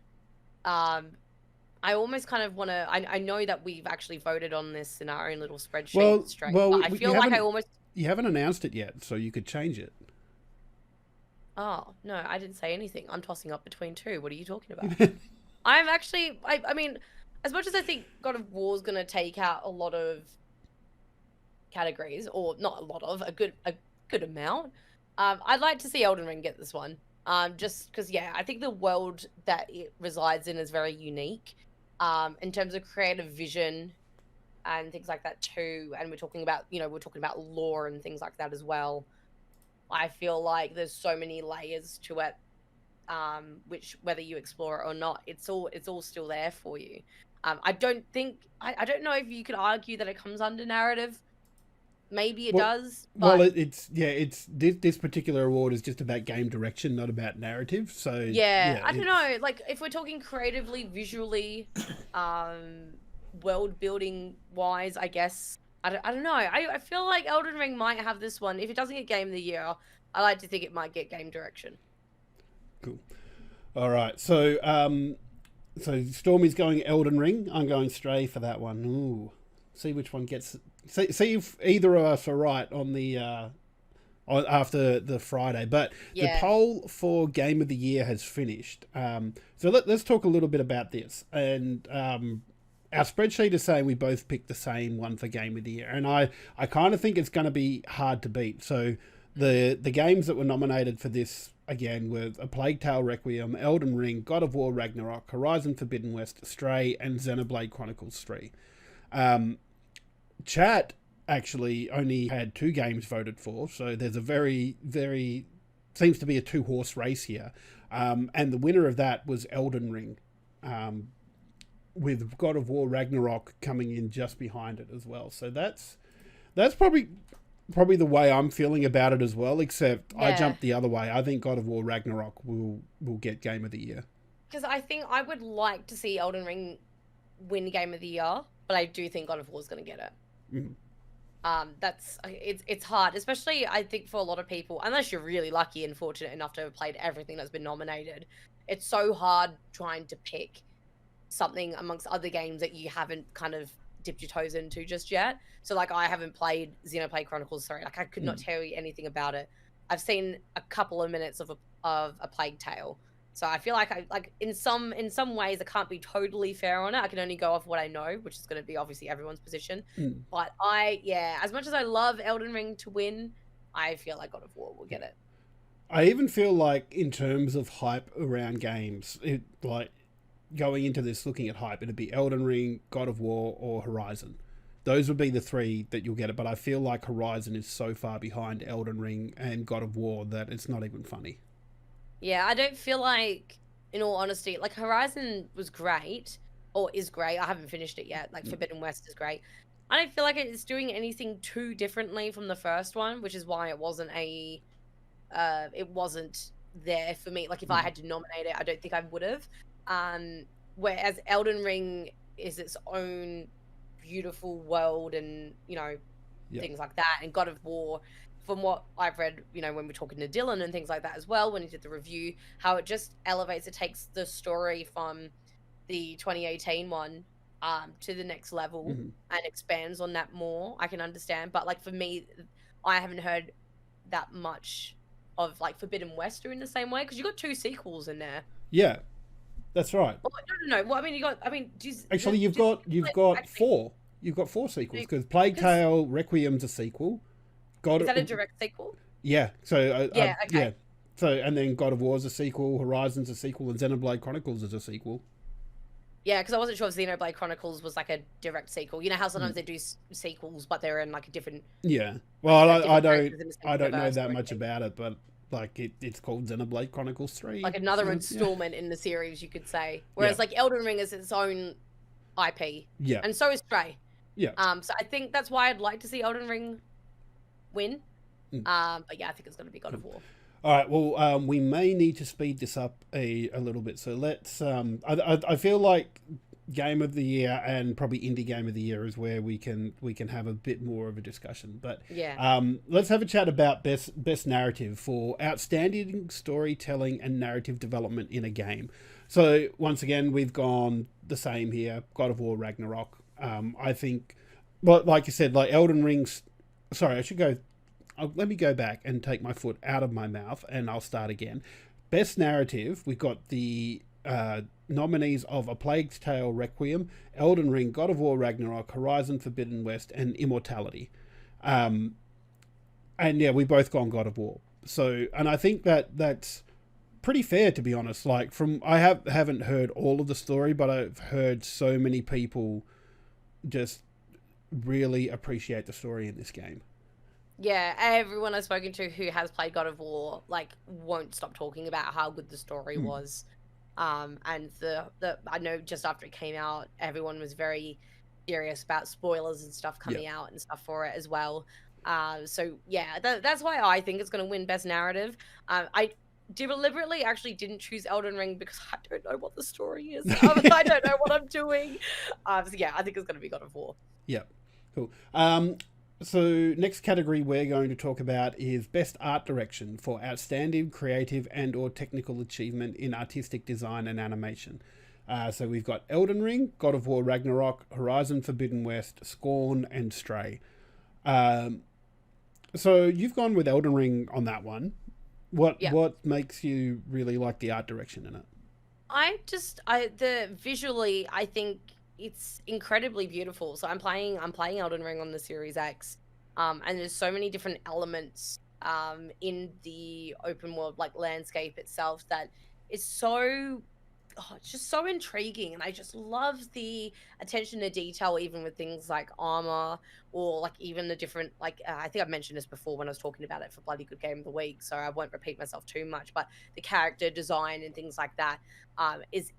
I almost kind of want to. I know that we've actually voted on this in our own little spreadsheet. But I feel like I almost. You haven't announced it yet, so you could change it. Oh no, I didn't say anything. I'm tossing up between two. What are you talking about? I'm actually. I mean, as much as I think God of War is going to take out a lot of categories, or not a lot of, a good amount, I'd like to see Elden Ring get this one. Just because, yeah, I think the world that it resides in is very unique. In terms of creative vision and things like that too. And we're talking about, lore and things like that as well. I feel like there's so many layers to it, which whether you explore it or not, it's all still there for you. I don't know if you could argue that it comes under narrative. Maybe it does. But it's this particular award is just about game direction, not about narrative. So yeah, I don't know. Like if we're talking creatively, visually, world building wise, I guess I don't know. I feel like Elden Ring might have this one. If it doesn't get Game of the Year, I like to think it might get game direction. Cool. All right. So Stormie's going Elden Ring. I'm going Stray for that one. Ooh. See which one gets. See if either of us are right on the after the Friday. But the poll for Game of the Year has finished. So let's talk a little bit about this. And our spreadsheet is saying we both picked the same one for Game of the Year, and I kind of think it's going to be hard to beat. So the games that were nominated for this again were A Plague Tale: Requiem, Elden Ring, God of War: Ragnarok, Horizon Forbidden West, Stray, and Xenoblade Chronicles 3. Chat actually only had 2 games voted for, so there's a very, very seems to be a 2-horse race here, and the winner of that was Elden Ring, with God of War: Ragnarok coming in just behind it as well. So that's probably the way I'm feeling about it as well. Except I jumped the other way. I think God of War: Ragnarok will get Game of the Year. Because I think I would like to see Elden Ring win Game of the Year, but I do think God of War is going to get it. It's hard, especially I think for a lot of people, unless you're really lucky and fortunate enough to have played everything that's been nominated. It's so hard trying to pick something amongst other games that you haven't kind of dipped your toes into just yet. So like I haven't played Xenoblade Chronicles 3. Like I could not tell you anything about it. I've seen a couple of minutes of a Plague Tale. So I feel like in some ways I can't be totally fair on it. I can only go off what I know, which is going to be obviously everyone's position. But as much as I love Elden Ring to win, I feel like God of War will get it. I even feel like in terms of hype around games, going into this looking at hype, it'd be Elden Ring, God of War, or Horizon. Those would be the 3 that you'll get it. But I feel like Horizon is so far behind Elden Ring and God of War that it's not even funny. Yeah, I don't feel like, in all honesty, like Horizon was great, or is great. I haven't finished it yet. Like Forbidden West is great. I don't feel like it's doing anything too differently from the first one, which is why it wasn't there for me. Like if I had to nominate it, I don't think I would have. Whereas Elden Ring is its own beautiful world and, things like that. And God of War, from what I've read, when we're talking to Dylan and things like that as well, when he did the review, how it just elevates, it takes the story from the 2018 one to the next level and expands on that more. I can understand. But like for me, I haven't heard that much of like Forbidden West doing the same way, because you got 2 sequels in there. Yeah, that's right. Oh, no. Well, I mean, you've got 4. You've got 4 sequels, because Plague Tale: Requiem's a sequel. Is that a direct sequel? Yeah. So okay. Yeah. So and then God of War's a sequel, Horizon's a sequel, and Xenoblade Chronicles is a sequel. Yeah, because I wasn't sure if Xenoblade Chronicles was like a direct sequel. You know how sometimes they do sequels, but they're in like a different. Yeah. Well, I don't know that much about it, but like it's called Xenoblade Chronicles 3. Like another installment in the series, you could say. Whereas like Elden Ring is its own IP. Yeah. And so is Stray. Yeah. So I think that's why I'd like to see Elden Ring win. But yeah, I think it's going to be God of War. All right. Well, we may need to speed this up a little bit. So let's. I feel like Game of the Year and probably Indie Game of the Year is where we can have a bit more of a discussion. But let's have a chat about best narrative for outstanding storytelling and narrative development in a game. So once again, we've gone the same here. God of War: Ragnarok. I think, well, like you said, like Elden Ring's. Sorry, I should go. Let me go back and take my foot out of my mouth, and I'll start again. Best narrative, we've got the nominees of A Plague's Tale: Requiem, Elden Ring, God of War: Ragnarok, Horizon Forbidden West, and Immortality. And yeah, we both gone God of War. So, and I think that's pretty fair, to be honest. Like, haven't heard all of the story, but I've heard so many people just really appreciate the story in this game. Yeah, everyone I've spoken to who has played God of War like won't stop talking about how good the story was. And the I know just after it came out, everyone was very serious about spoilers and stuff coming out and stuff for it as well. So yeah, that's why I think it's going to win Best Narrative. I deliberately actually didn't choose Elden Ring because I don't know what the story is. I don't know what I'm doing. So yeah, I think it's going to be God of War. Yeah, cool. So next category we're going to talk about is Best Art Direction for outstanding creative and or technical achievement in artistic design and animation. So we've got Elden Ring, God of War Ragnarok, Horizon Forbidden West, Scorn, and Stray. So you've gone with Elden Ring on that one. What makes you really like the art direction in it? Visually, I think it's incredibly beautiful. So I'm playing Elden Ring on the Series X, and there's so many different elements in the open world like landscape itself that is so it's just so intriguing, and I just love the attention to detail, even with things like armor or like even the different I think I've mentioned this before when I was talking about it for Bloody Good Game of the Week, so I won't repeat myself too much. But the character design and things like that is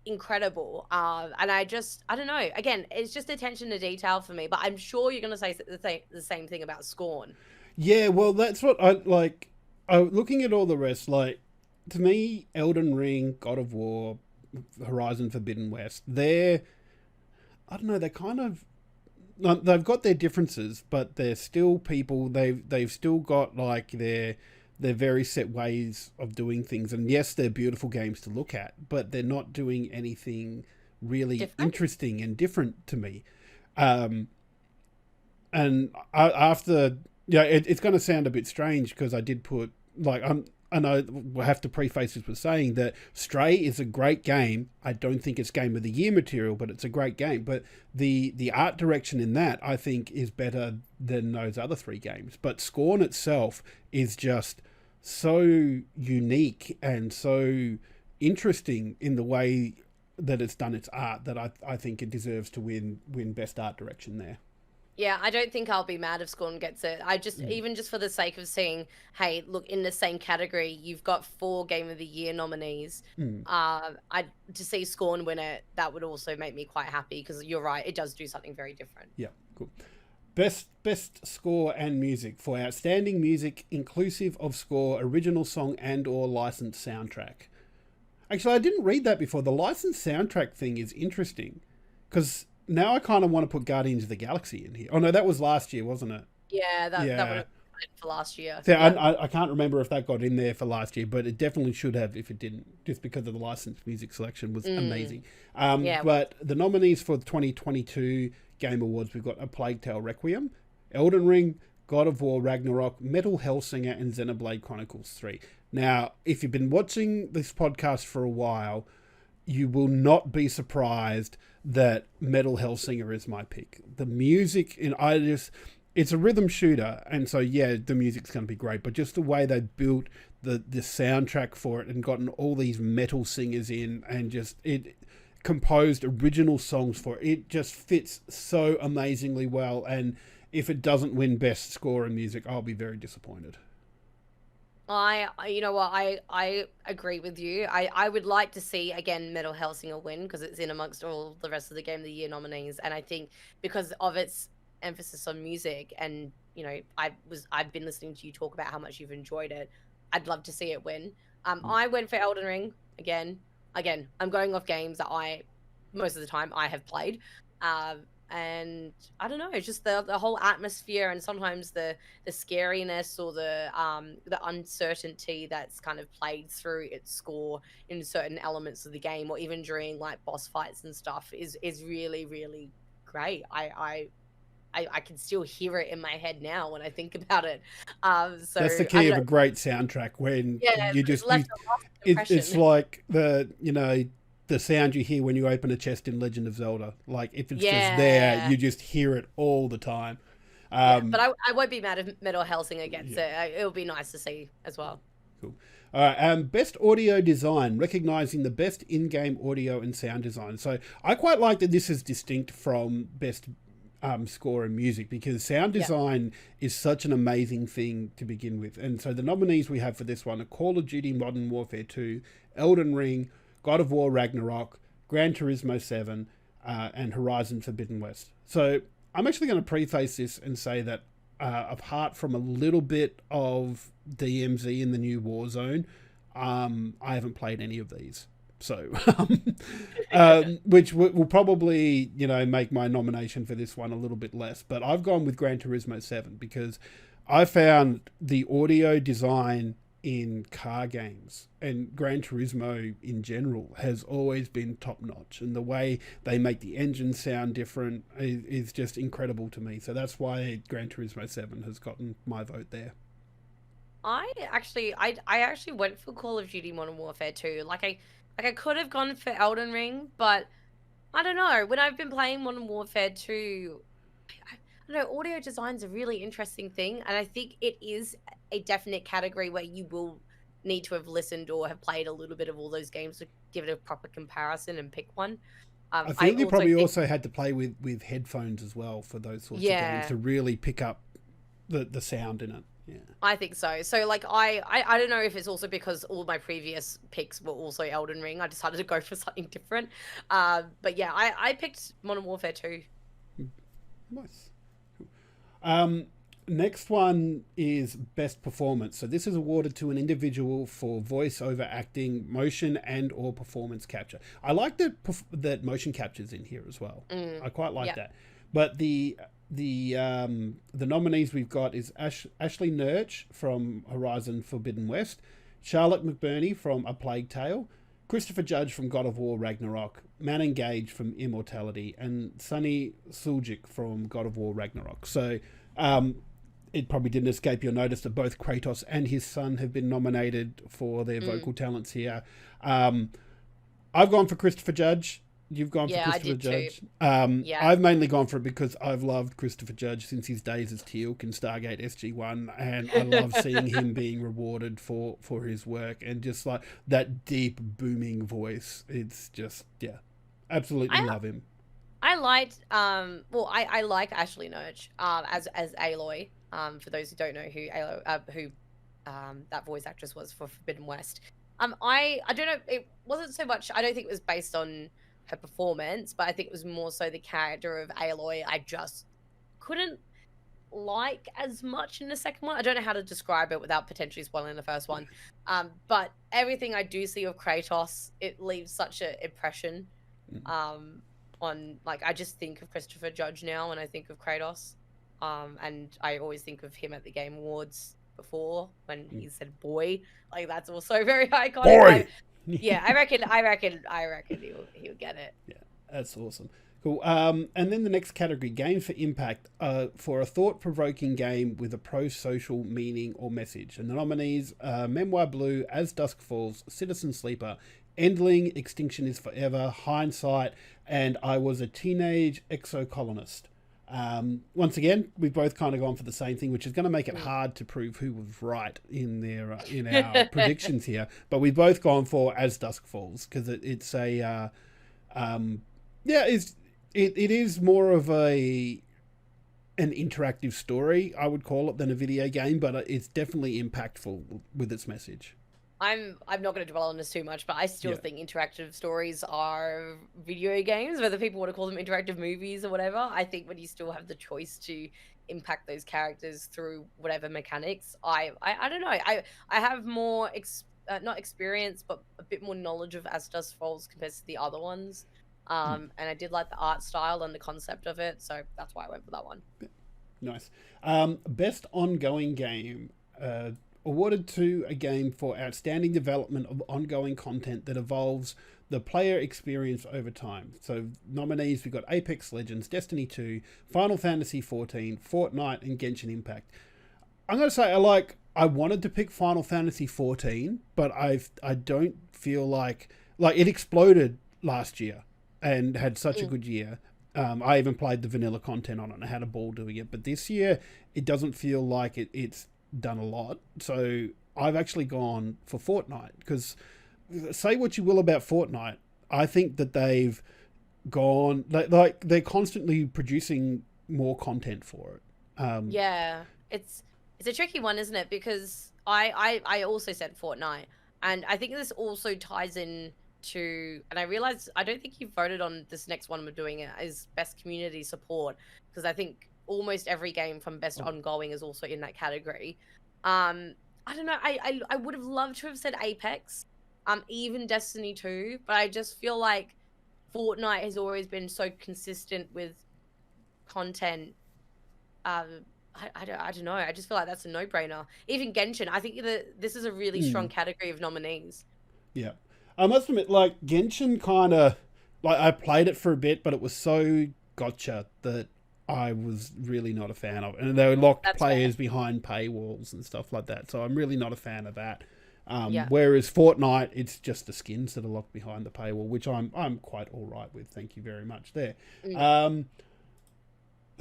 incredible. And I don't know. Again, it's just attention to detail for me. But I'm sure you're going to say the same thing about Scorn. Yeah, well, that's what I like. Looking at all the rest, like, to me, Elden Ring, God of War, Horizon Forbidden West, I don't know, they're kind of, they've got their differences, but they're still people. They've still got like their very set ways of doing things. And yes, they're beautiful games to look at, but they're not doing anything really interesting and different to me. And it's going to sound a bit strange because I did put and I have to preface this with saying that Stray is a great game. I don't think it's Game of the Year material, but it's a great game. But the art direction in that, I think, is better than those other three games. But Scorn itself is just so unique and so interesting in the way that it's done its art that I think it deserves to win Best Art Direction there. Yeah, I don't think I'll be mad if Scorn gets it. I just, even just for the sake of seeing, hey, look, in the same category, you've got 4 Game of the Year nominees. To see Scorn win it, that would also make me quite happy because you're right, it does do something very different. Yeah, cool. Best score and music for outstanding music, inclusive of score, original song, and or licensed soundtrack. Actually, I didn't read that before. The licensed soundtrack thing is interesting because now I kind of want to put Guardians of the Galaxy in here. Oh, no, that was last year, wasn't it? Yeah, that would have been for last year. So yeah. I can't remember if that got in there for last year, but it definitely should have if it didn't, just because of the licensed music selection was amazing. But the nominees for the 2022 Game Awards, we've got A Plague Tale: Requiem, Elden Ring, God of War Ragnarok, Metal Hellsinger, and Xenoblade Chronicles 3. Now, if you've been watching this podcast for a while, you will not be surprised that Metal Hellsinger is my pick. The music, it's a rhythm shooter, and so yeah, the music's going to be great, but just the way they built the soundtrack for it and gotten all these metal singers in and just it composed original songs for it, it just fits so amazingly well. And if it doesn't win Best Score and Music, I'll be very disappointed. You know what, I agree with you. I would like to see again Metal Hellsinger win because it's in amongst all the rest of the Game of the Year nominees, and I think because of its emphasis on music, and you know, I've been listening to you talk about how much you've enjoyed it. I'd love to see it win. I went for Elden Ring again. I'm going off games that most of the time I have played. And I don't know, it's just the whole atmosphere and sometimes the scariness or the uncertainty that's kind of played through its score in certain elements of the game, or even during like boss fights and stuff, is really, really great. I can still hear it in my head now when I think about it. So that's the key of a great soundtrack, when it's like the sound you hear when you open a chest in Legend of Zelda. Like, if it's just there, Yeah. you just hear it all the time. Yeah, but I won't be mad if Metal Hellsinger gets Yeah. it. It'll be nice to see as well. Cool. All right. Best audio design, recognizing the best in-game audio and sound design. So I quite like that this is distinct from best score and music, because sound Yeah. design is such an amazing thing to begin with. And so the nominees we have for this one are Call of Duty Modern Warfare 2, Elden Ring, God of War Ragnarok, Gran Turismo 7, and Horizon Forbidden West. So I'm actually going to preface this and say that apart from a little bit of DMZ in the new Warzone, I haven't played any of these. So, which will probably, make my nomination for this one a little bit less. But I've gone with Gran Turismo 7 because I found the audio design in car games and Gran Turismo in general has always been top notch. And the way they make the engine sound different is just incredible to me. So that's why Gran Turismo 7 has gotten my vote there. I actually went for Call of Duty Modern Warfare 2. I could have gone for Elden Ring, but I don't know. When I've been playing Modern Warfare 2, I don't know, audio design's a really interesting thing, and I think it is a definite category where you will need to have listened or have played a little bit of all those games to give it a proper comparison and pick one. I feel you probably also had to play with headphones as well for those sorts of games to really pick up the sound in it. Yeah. I think so. So, like, I don't know if it's also because all my previous picks were also Elden Ring. I decided to go for something different. But yeah, I picked Modern Warfare 2. Nice. Next one is Best Performance. So this is awarded to an individual for voice-over acting, motion, and or performance capture. I like that motion capture's in here as well. I quite like that. But the nominees we've got is Ashley Nurch from Horizon Forbidden West, Charlotte McBurney from A Plague Tale, Christopher Judge from God of War Ragnarok, Manon Gage from Immortality, and Sunny Suljic from God of War Ragnarok. So it probably didn't escape your notice that both Kratos and his son have been nominated for their vocal talents here. I've gone for Christopher Judge. You've gone for Christopher Judge. I've mainly gone for it because I've loved Christopher Judge since his days as Teal'c in Stargate SG-1, and I love seeing him being rewarded for his work and just like that deep booming voice. It's just absolutely love him. I liked I like Ashley Nurch as Aloy. For those who don't know who that voice actress was for Forbidden West. I don't know, it wasn't so much, I don't think it was based on her performance, but I think it was more so the character of Aloy I just couldn't like as much in the second one. I don't know how to describe it without potentially spoiling the first one. But everything I do see of Kratos, it leaves such an impression on, like, I just think of Christopher Judge now when I think of Kratos. And I always think of him at the Game Awards before when he said boy. Like, that's also very iconic. Boy! Yeah, I reckon he'll get it. Yeah, that's awesome. Cool. And then the next category, Game for Impact, for a thought-provoking game with a pro-social meaning or message. And the nominees are Memoir Blue, As Dusk Falls, Citizen Sleeper, Endling, Extinction is Forever, Hindsight, and I Was a Teenage Exocolonist. Once again, we've both kind of gone for the same thing, which is going to make it hard to prove who was right in our predictions here. But we've both gone for As Dusk Falls because it's a it is more of an interactive story, I would call it, than a video game, but it's definitely impactful with its message. I'm not going to dwell on this too much, but I still think interactive stories are video games, whether people want to call them interactive movies or whatever. I think when you still have the choice to impact those characters through whatever mechanics, I don't know. I have more not experience, but a bit more knowledge of As Dusk Falls compared to the other ones. And I did like the art style and the concept of it, so that's why I went for that one. Nice. Best ongoing game. Awarded to a game for outstanding development of ongoing content that evolves the player experience over time. So nominees, we've got Apex Legends, Destiny 2, Final Fantasy 14, Fortnite, and Genshin Impact. I'm going to say I wanted to pick Final Fantasy 14, but I don't feel like it exploded last year and had such a good year. I even played the vanilla content on it and I had a ball doing it. But this year, it doesn't feel like it's done a lot. So I've actually gone for Fortnite because say what you will about Fortnite, I think that they've gone like they're constantly producing more content for it. Yeah, it's a tricky one, isn't it? Because I also said Fortnite, and I think this also ties in to, and I realized I don't think you voted on this next one we're doing it is best community support, because I think almost every game from best ongoing is also in that category. I don't know. I would have loved to have said Apex, even Destiny 2, but I just feel like Fortnite has always been so consistent with content. I don't know. I just feel like that's a no-brainer. Even Genshin, I think that this is a really strong category of nominees. Yeah. I must admit, like, Genshin kind of, like, I played it for a bit, but it was so gotcha that I was really not a fan of it. And they locked players behind paywalls and stuff like that. So I'm really not a fan of that. Whereas Fortnite, it's just the skins that are locked behind the paywall, which I'm quite all right with. Thank you very much there.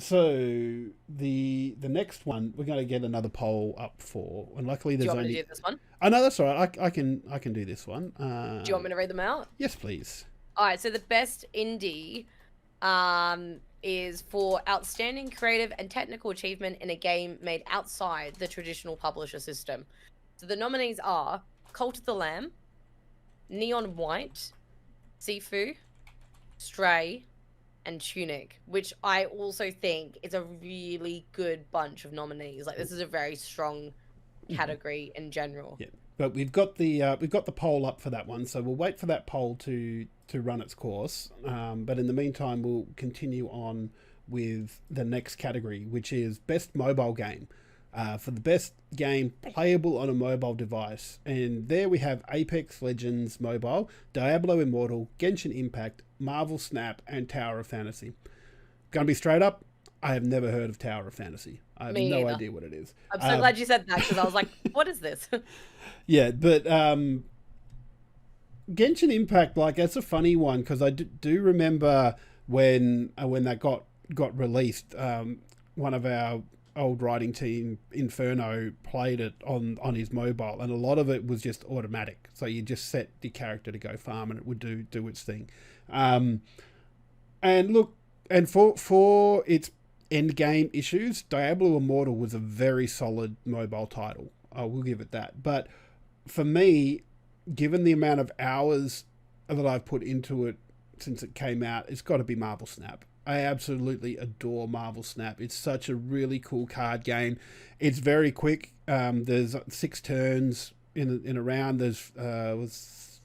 So the next one, we're going to get another poll up for, and luckily there's only. Do you want me to do this one? Oh no, that's all right. I can do this one. Do you want me to read them out? Yes, please. All right. So the best indie, is for outstanding creative and technical achievement in a game made outside the traditional publisher system. So the nominees are Cult of the Lamb, Neon White, Sifu, Stray, and Tunic, which I also think is a really good bunch of nominees. Like, this is a very strong category in general. Yeah, but we've got the poll up for that one, so we'll wait for that poll to run its course. But in the meantime, we'll continue on with the next category, which is best mobile game. For the best game playable on a mobile device. And there we have Apex Legends Mobile, Diablo Immortal, Genshin Impact, Marvel Snap, and Tower of Fantasy. Gonna be straight up, I have never heard of Tower of Fantasy. I have no idea what it is. I'm so glad you said that, because I was like, what is this? Yeah, but Genshin Impact, like, that's a funny one, because I do remember when that got released, one of our old writing team, Inferno, played it on his mobile, and a lot of it was just automatic. So you just set the character to go farm and it would do its thing. And look, and for its end game issues, Diablo Immortal was a very solid mobile title. I will give it that. But for me, given the amount of hours that I've put into it since it came out, it's got to be Marvel Snap. I absolutely adore Marvel Snap. It's such a really cool card game. It's very quick. There's 6 turns in a round. There's was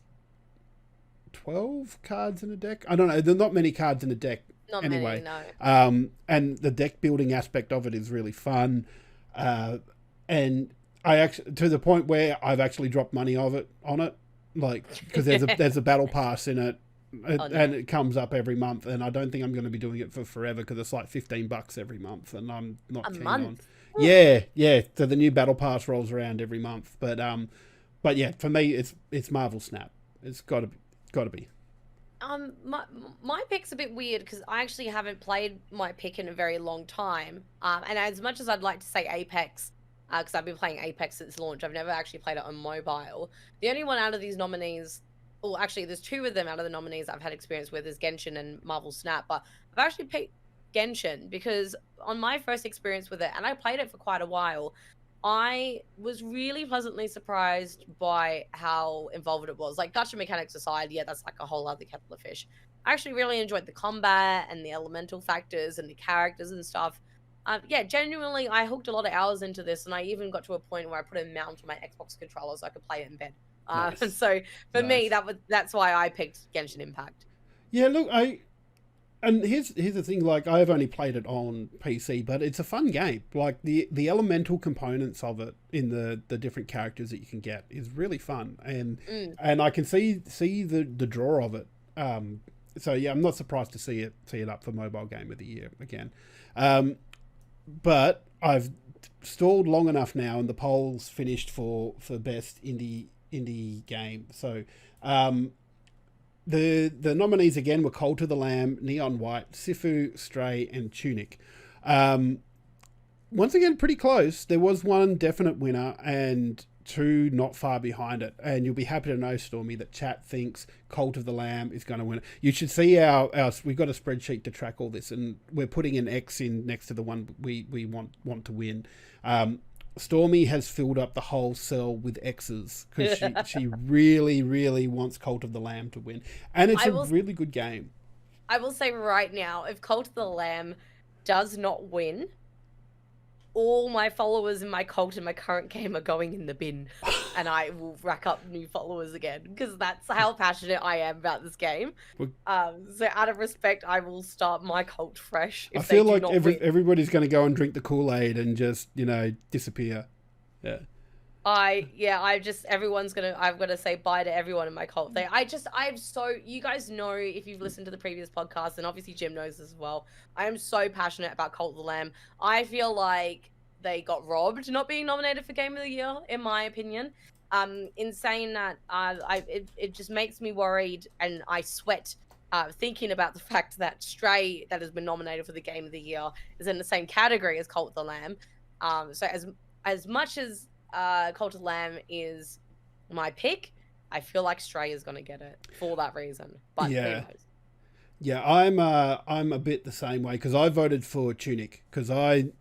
12 cards in a deck. I don't know. There's not many cards in a deck. Not anyway. many, no. And the deck building aspect of it is really fun. And I actually, to the point where I've actually dropped money on it, like, because there's a battle pass in it. And it comes up every month, and I don't think I'm going to be doing it for forever, because it's like $15 every month, and I'm not keen on. Yeah. So the new battle pass rolls around every month, but yeah, for me, it's Marvel Snap. It's got to be. My pick's a bit weird, because I actually haven't played my pick in a very long time. And as much as I'd like to say Apex, because I've been playing Apex since launch, I've never actually played it on mobile. The only one out of these nominees. Well, actually, there's 2 of them out of the nominees I've had experience with is Genshin and Marvel Snap, but I've actually picked Genshin because on my first experience with it, and I played it for quite a while, I was really pleasantly surprised by how involved it was. Like, gacha mechanics aside, yeah, that's like a whole other kettle of fish. I actually really enjoyed the combat and the elemental factors and the characters and stuff. Yeah, genuinely, I hooked a lot of hours into this, and I even got to a point where I put a mount on my Xbox controller so I could play it in bed. Nice. So for me, that's why I picked Genshin Impact. Yeah, look, and here's the thing, like, I've only played it on PC, but it's a fun game. Like, the elemental components of it in the different characters that you can get is really fun, and I can see the draw of it. So yeah, I'm not surprised to see it up for mobile game of the year again. But I've stalled long enough now, and the poll's finished for best indie game. So the nominees again were Cult of the Lamb, Neon White, Sifu, Stray, and Tunic. Once again, pretty close. There was one definite winner and two not far behind it. And you'll be happy to know, Stormy, that chat thinks Cult of the Lamb is going to win it. You should see our we've got a spreadsheet to track all this, and we're putting an X in next to the one we want to win. Stormy has filled up the whole cell with X's because she really, really wants Cult of the Lamb to win. And it's a really good game. I will say right now, if Cult of the Lamb does not win, all my followers in my cult in my current game are going in the bin, and I will rack up new followers again, because that's how passionate I am about this game. So out of respect, I will start my cult fresh. I feel like everybody's going to go and drink the Kool-Aid and just, disappear. Yeah. Everyone's I've got to say bye to everyone in my cult. You guys know, if you've listened to the previous podcast, and obviously Jim knows this as well, I am so passionate about Cult of the Lamb. I feel like they got robbed not being nominated for Game of the Year, in my opinion. In saying that, it just makes me worried, and I sweat thinking about the fact that Stray, that has been nominated for the Game of the Year, is in the same category as Cult of the Lamb. So as much as Cult of the Lamb is my pick, I feel like Stray is going to get it for that reason. But who knows? Yeah, I'm a bit the same way, because I voted for Tunic, because I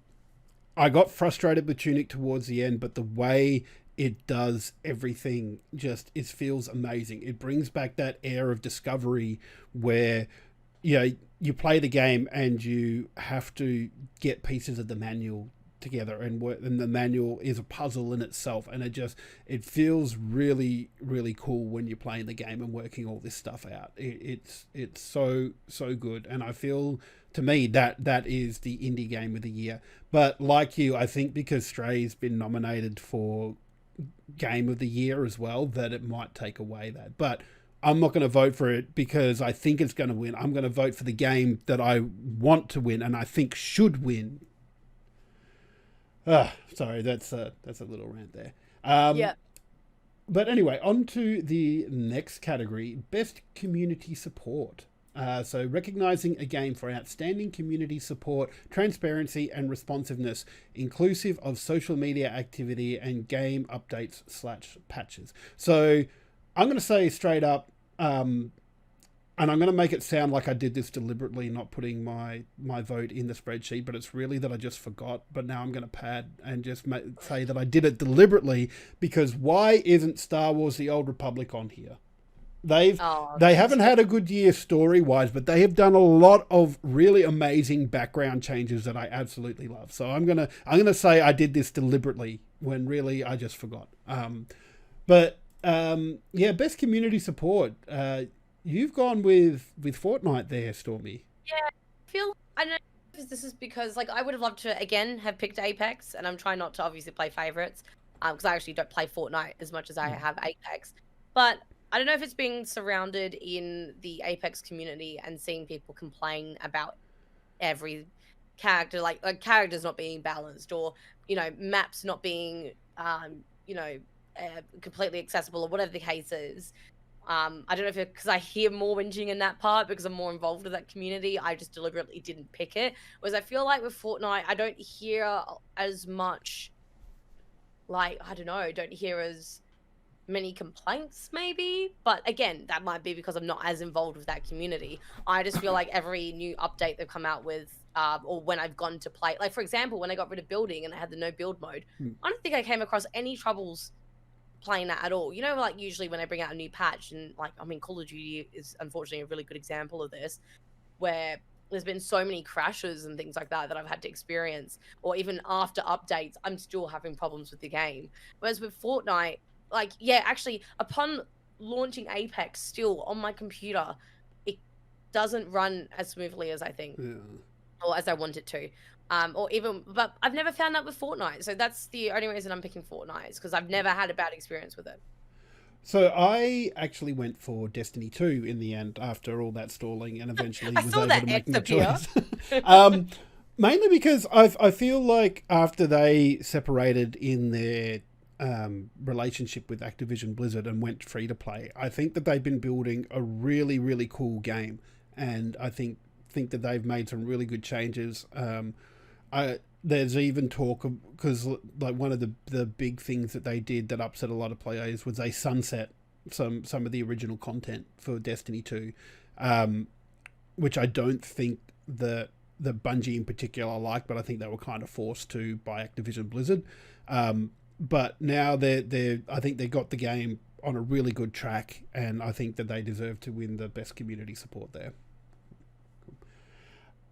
got frustrated with Tunic towards the end, but the way it does everything it feels amazing. It brings back that air of discovery where you play the game and you have to get pieces of the manual together, and the manual is a puzzle in itself, and it feels really, really cool when you're playing the game and working all this stuff out. It's so good, and I feel, to me, that is the indie game of the year. But like you, I think because Stray's been nominated for game of the year as well, that it might take away that. But I'm not going to vote for it because I think it's going to win. I'm going to vote for the game that I want to win and I think should win. Sorry, that's a little rant there. Yeah. But anyway, on to the next category, Best Community Support. So recognizing a game for outstanding community support, transparency, and responsiveness, inclusive of social media activity and game updates / patches. So I'm going to say straight up, and I'm going to make it sound like I did this deliberately, not putting my vote in the spreadsheet, but it's really that I just forgot. But now I'm going to pad and just say that I did it deliberately, because why isn't Star Wars: The Old Republic on here? They haven't had a good year story-wise, but they have done a lot of really amazing background changes that I absolutely love. So I'm gonna say I did this deliberately when really I just forgot. But best community support. You've gone with Fortnite there, Stormy. Yeah, I don't know if this is because I would have loved to again have picked Apex, and I'm trying not to obviously play favorites because I actually don't play Fortnite as much as I have Apex. But I don't know if it's being surrounded in the Apex community and seeing people complain about every character, like characters not being balanced, or maps not being completely accessible, or whatever the case is. I don't know if because I hear more whinging in that part because I'm more involved with that community. I just deliberately didn't pick it. Whereas I feel like with Fortnite, I don't hear as much. Don't hear as many complaints maybe, but again, that might be because I'm not as involved with that community. I just feel like every new update they've come out with, or when I've gone to play, for example, when I got rid of building and I had the no build mode, I don't think I came across any troubles playing that at all. Usually when I bring out a new patch, and Call of Duty is unfortunately a really good example of this, where there's been so many crashes and things like that I've had to experience, or even after updates, I'm still having problems with the game. Whereas with Fortnite, actually, upon launching Apex, still on my computer, it doesn't run as smoothly as I think, or as I want it to. But I've never found that with Fortnite. So that's the only reason I'm picking Fortnite, is because I've never had a bad experience with it. So I actually went for Destiny 2 in the end after all that stalling, and eventually was able to make my choice. Mainly because I feel like after they separated in their relationship with Activision Blizzard and went free to play. I think that they've been building a really, really cool game, and I think that they've made some really good changes. There's even talk of, because like one of the big things that they did that upset a lot of players was they sunset some of the original content for Destiny 2, which I don't think that the Bungie in particular like, but I think they were kind of forced to by Activision Blizzard. But now I think they got the game on a really good track, and I think that they deserve to win the best community support there.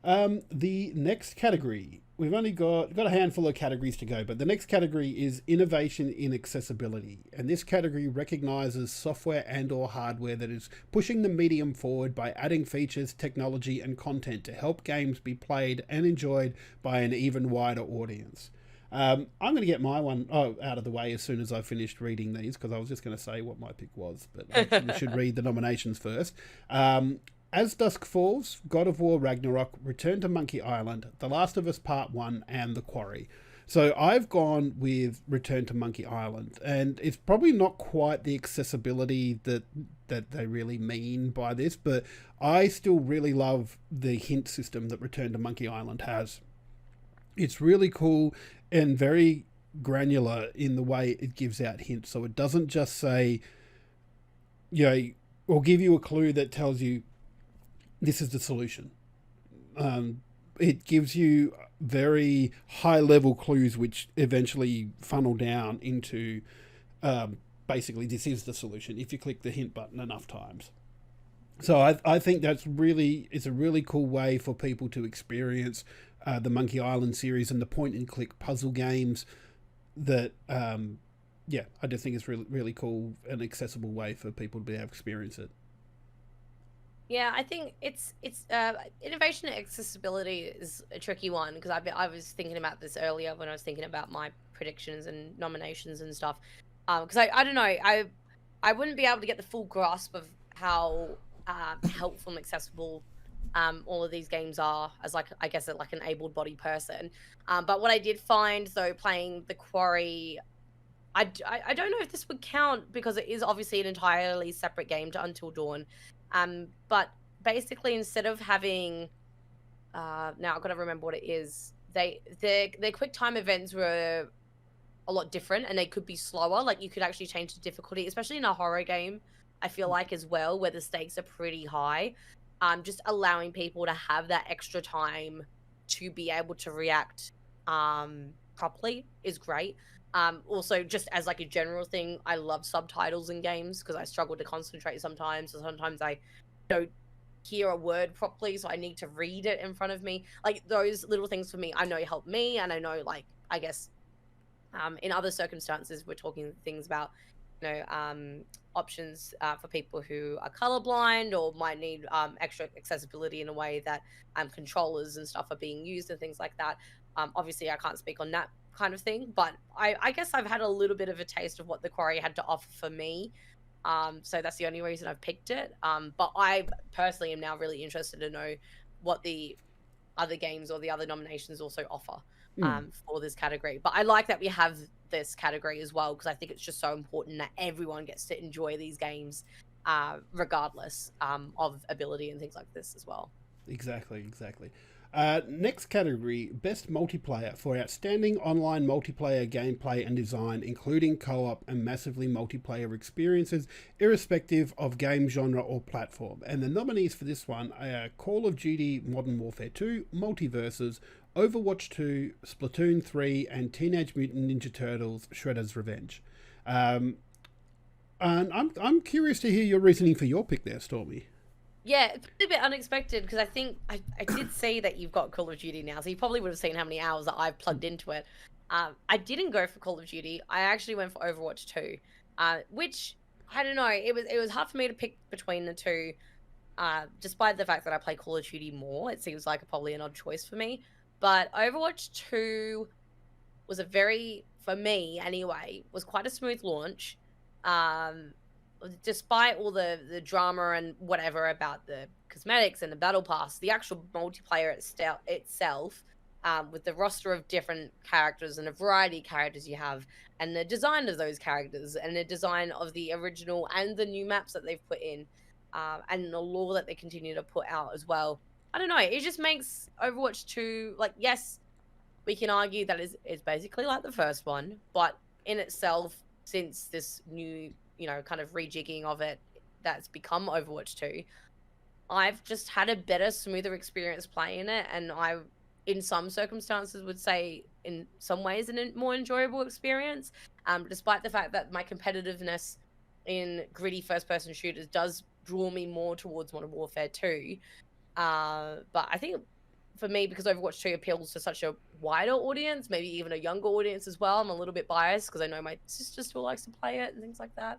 The next category, we've only got a handful of categories to go, but the next category is innovation in accessibility, and this category recognizes software and or hardware that is pushing the medium forward by adding features, technology, and content to help games be played and enjoyed by an even wider audience. I'm going to get my one out of the way as soon as I finished reading these, because I was just going to say what my pick was, but we should read the nominations first. As Dusk Falls, God of War Ragnarok, Return to Monkey Island, The Last of Us Part 1, and The Quarry. So I've gone with Return to Monkey Island, and it's probably not quite the accessibility that they really mean by this, but I still really love the hint system that Return to Monkey Island has. It's really cool and very granular in the way it gives out hints. So it doesn't just say, or give you a clue that tells you this is the solution. It gives you very high level clues which eventually funnel down into basically this is the solution if you click the hint button enough times. So I think it's a really cool way for people to experience the Monkey Island series and the point and click puzzle games that I just think it's really, really cool and accessible way for people to be able to experience it. Yeah, I think it's innovation and accessibility is a tricky one, because I was thinking about this earlier when I was thinking about my predictions and nominations and stuff. Because I don't know, I wouldn't be able to get the full grasp of how helpful and accessible all of these games are as like an able-bodied person. But what I did find though playing The Quarry, I don't know if this would count because it is obviously an entirely separate game to Until Dawn. But basically, instead of having, now I've got to remember what it is. Their quick time events were a lot different, and they could be slower. Like you could actually change the difficulty, especially in a horror game. I feel like as well, where the stakes are pretty high. Just allowing people to have that extra time to be able to react properly is great. Also, just as like a general thing, I love subtitles in games because I struggle to concentrate sometimes. So sometimes I don't hear a word properly, so I need to read it in front of me. Like those little things for me, I know help me, and I know, like, I guess, in other circumstances, we're talking things about, options for people who are colorblind or might need extra accessibility in a way that controllers and stuff are being used and things like that. Obviously, I can't speak on that kind of thing, but I guess I've had a little bit of a taste of what The Quarry had to offer for me. So that's the only reason I've picked it. But I personally am now really interested to know what the other games or the other nominations also offer for this category. But I like that we have this category as well, because I think it's just so important that everyone gets to enjoy these games regardless of ability and things like this as well. Exactly. Next category, Best Multiplayer, for outstanding online multiplayer gameplay and design, including co-op and massively multiplayer experiences, irrespective of game genre or platform. And the nominees for this one are Call of Duty Modern Warfare 2, Multiverses, Overwatch 2, Splatoon 3, and Teenage Mutant Ninja Turtles Shredder's Revenge. And I'm curious to hear your reasoning for your pick there, Stormy. Yeah, it's a bit unexpected because I think I did see that you've got Call of Duty now, so you probably would have seen how many hours that I've plugged into it. I didn't go for Call of Duty. I actually went for Overwatch 2, which, I don't know, it was hard for me to pick between the two, despite the fact that I play Call of Duty more. It seems like probably an odd choice for me. But Overwatch 2 was for me anyway, was quite a smooth launch. Despite all the drama and whatever about the cosmetics and the battle pass, the actual multiplayer itself with the roster of different characters and a variety of characters you have, and the design of those characters, and the design of the original and the new maps that they've put in, and the lore that they continue to put out as well. I don't know. It just makes Overwatch 2 like, yes, we can argue that is basically like the first one, but in itself, since this new, kind of rejigging of it that's become Overwatch 2, I've just had a better, smoother experience playing it, and I, in some circumstances, would say in some ways a more enjoyable experience. Despite the fact that my competitiveness in gritty first-person shooters does draw me more towards Modern Warfare 2. But I think for me, because Overwatch 2 appeals to such a wider audience, maybe even a younger audience as well, I'm a little bit biased because I know my sister still likes to play it and things like that.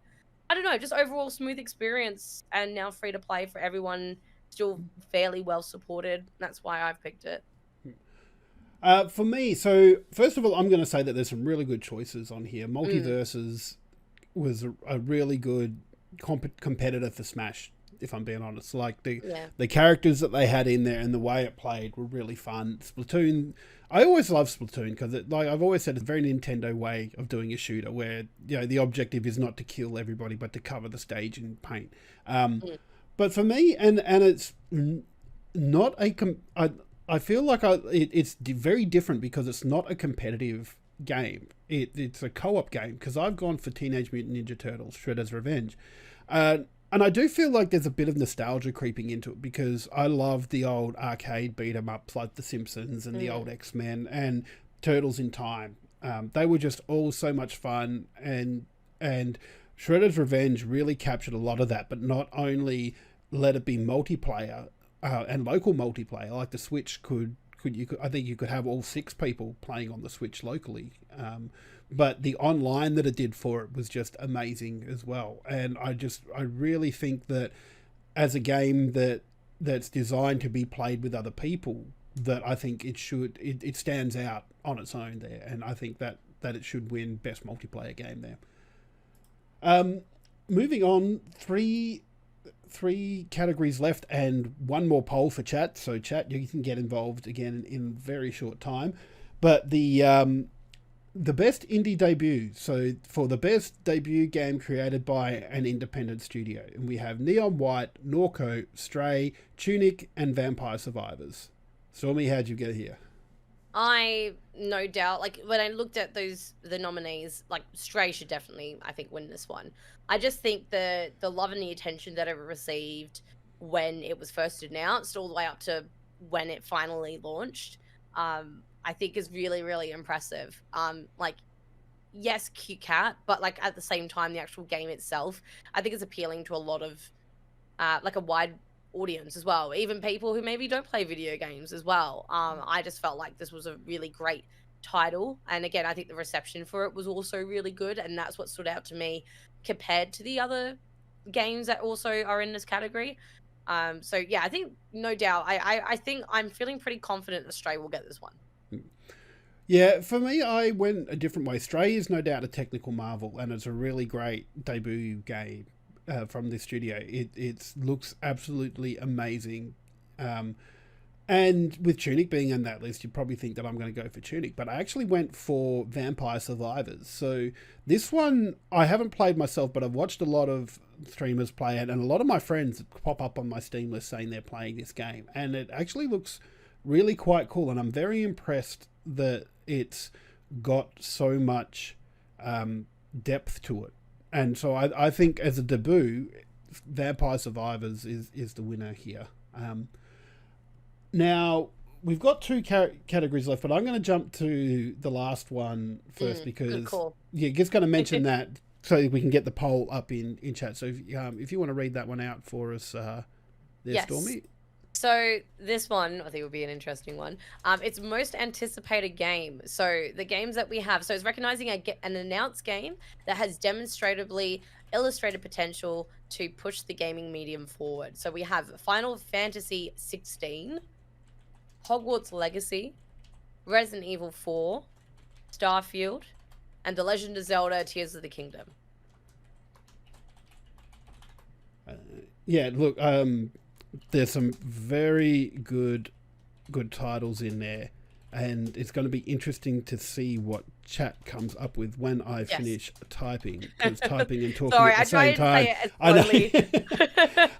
I don't know, just overall smooth experience, and now free to play for everyone, still fairly well supported. That's why I've picked it. For me, so first of all, I'm going to say that there's some really good choices on here. Multiverses was a really good competitor for Smash, if I'm being honest. Like the characters that they had in there and the way it played were really fun. Splatoon, I always love Splatoon because, like I've always said, it's a very Nintendo way of doing a shooter where the objective is not to kill everybody but to cover the stage in paint. But for me, and it's not I feel like it's very different because it's not a competitive game. It's a co-op game, because I've gone for Teenage Mutant Ninja Turtles: Shredder's Revenge. And I do feel like there's a bit of nostalgia creeping into it, because I love the old arcade beat-em-ups like The Simpsons and the old X-Men and Turtles in Time. They were just all so much fun, and Shredder's Revenge really captured a lot of that, but not only let it be multiplayer and local multiplayer. Like the Switch I think you could have all 6 people playing on the Switch locally. But the online that it did for it was just amazing as well. And I really think that as a game that's designed to be played with other people, that I think it stands out on its own there. And I think that it should win best multiplayer game there. Moving on, three categories left and one more poll for chat. So chat, you can get involved again in very short time. But the best indie debut. So for the best debut game created by an independent studio, and we have Neon White, Norco, Stray, Tunic, and Vampire Survivors. Stormie, how'd you get here? I, no doubt, like when I looked at the nominees, like Stray should definitely, I think, win this one. I just think the love and the attention that it received when it was first announced, all the way up to when it finally launched, I think is really, really impressive. Like, yes, cute cat, but like at the same time, the actual game itself, I think is appealing to a lot of, like a wide audience as well, even people who maybe don't play video games as well. I just felt like this was a really great title, and again, I think the reception for it was also really good, and that's what stood out to me compared to the other games that also are in this category. So yeah, I think no doubt, I think I'm feeling pretty confident that Stray will get this one. Yeah, for me, I went a different way. Stray is no doubt a technical marvel, and it's a really great debut game from this studio. It looks absolutely amazing. And with Tunic being in that list, you'd probably think that I'm going to go for Tunic, but I actually went for Vampire Survivors. So this one, I haven't played myself, but I've watched a lot of streamers play it, and a lot of my friends pop up on my Steam list saying they're playing this game, and it actually looks really quite cool, and I'm very impressed that it's got so much depth to it. And so I think as a debut, Vampire Survivors is the winner here. Now, we've got 2 categories left, but I'm going to jump to the last one first because just going to mention that so we can get the poll up in chat. So if you want to read that one out for us there, yes. Stormie. So this one, I think, will be an interesting one. It's most anticipated game. So the games that we have, so it's recognizing an announced game that has demonstrably illustrated potential to push the gaming medium forward. So we have Final Fantasy 16, Hogwarts Legacy, Resident Evil 4, Starfield, and The Legend of Zelda: Tears of the Kingdom. Yeah, look, there's some very good titles in there. and it's going to be interesting to see what chat comes up with when I Yes. finish typing, because typing and talking Sorry, at the I same tried time. to say it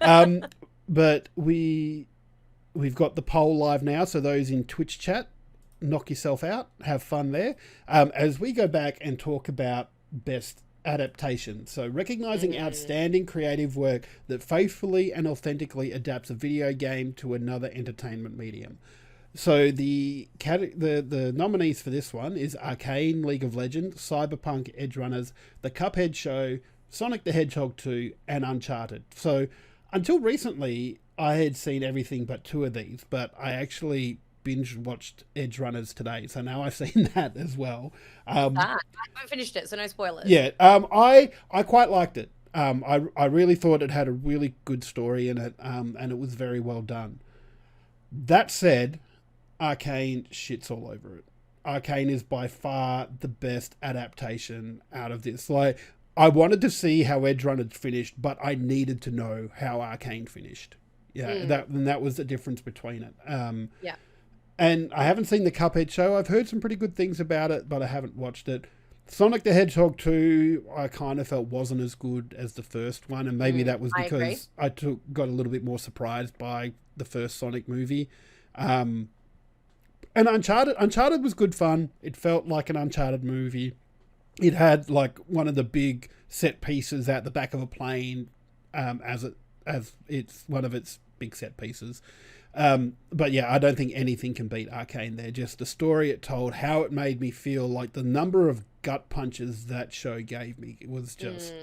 as slowly. But we've got the poll live now, so those in Twitch chat, knock yourself out, have fun there. As we go back and talk about best adaptation, so recognizing outstanding creative work that faithfully and authentically adapts a video game to another entertainment medium. So the nominees for this one is Arcane, League of Legends, Cyberpunk, Edgerunners, The Cuphead Show, Sonic the Hedgehog 2, and Uncharted. So until recently, I had seen everything but two of these, but I actually binge watched Edgerunners today, so now I've seen that as well. I haven't finished it, so no spoilers. Yeah, I quite liked it. I really thought it had a really good story in it, and it was very well done. That said, Arcane shits all over it. Arcane is by far the best adaptation out of this. Like, I wanted to see how Edgerunners finished, but I needed to know how Arcane finished. Yeah, that was the difference between it. Yeah. And I haven't seen the Cuphead show. I've heard some pretty good things about it, but I haven't watched it. Sonic the Hedgehog 2, I kind of felt wasn't as good as the first one, and maybe that was because I got a little bit more surprised by the first Sonic movie. And Uncharted was good fun. It felt like an Uncharted movie. It had like one of the big set pieces at the back of a plane, as it's one of its big set pieces. But yeah, I don't think anything can beat Arcane there. Just the story it told, how it made me feel, like the number of gut punches that show gave me. It was just,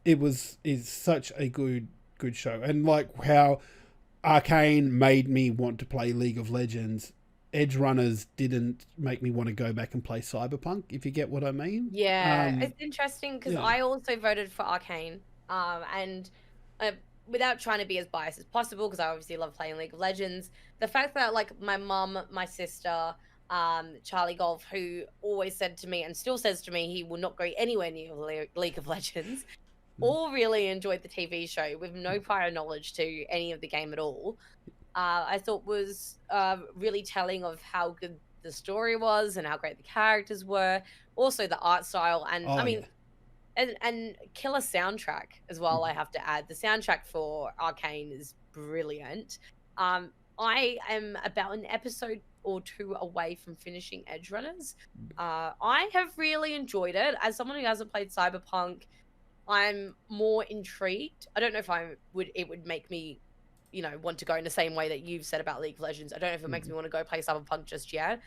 is such a good show. And like how Arcane made me want to play League of Legends, Edgerunners didn't make me want to go back and play Cyberpunk, if you get what I mean. Yeah, it's interesting because I also voted for Arcane, and without trying to be as biased as possible, because I obviously love playing League of Legends, the fact that like my mum, my sister, Charlie Golf, who always said to me and still says to me he will not go anywhere near League of Legends, all really enjoyed the TV show with no prior knowledge to any of the game at all. I thought was really telling of how good the story was and how great the characters were. Also the art style and and killer soundtrack as well. I have to add, the soundtrack for Arcane is brilliant. I am about an episode or two away from finishing Edgerunners. I have really enjoyed it. As someone who hasn't played Cyberpunk, I'm more intrigued. I don't know if it would make me, want to go in the same way that you've said about League of Legends. I don't know if it makes me want to go play Cyberpunk just yet.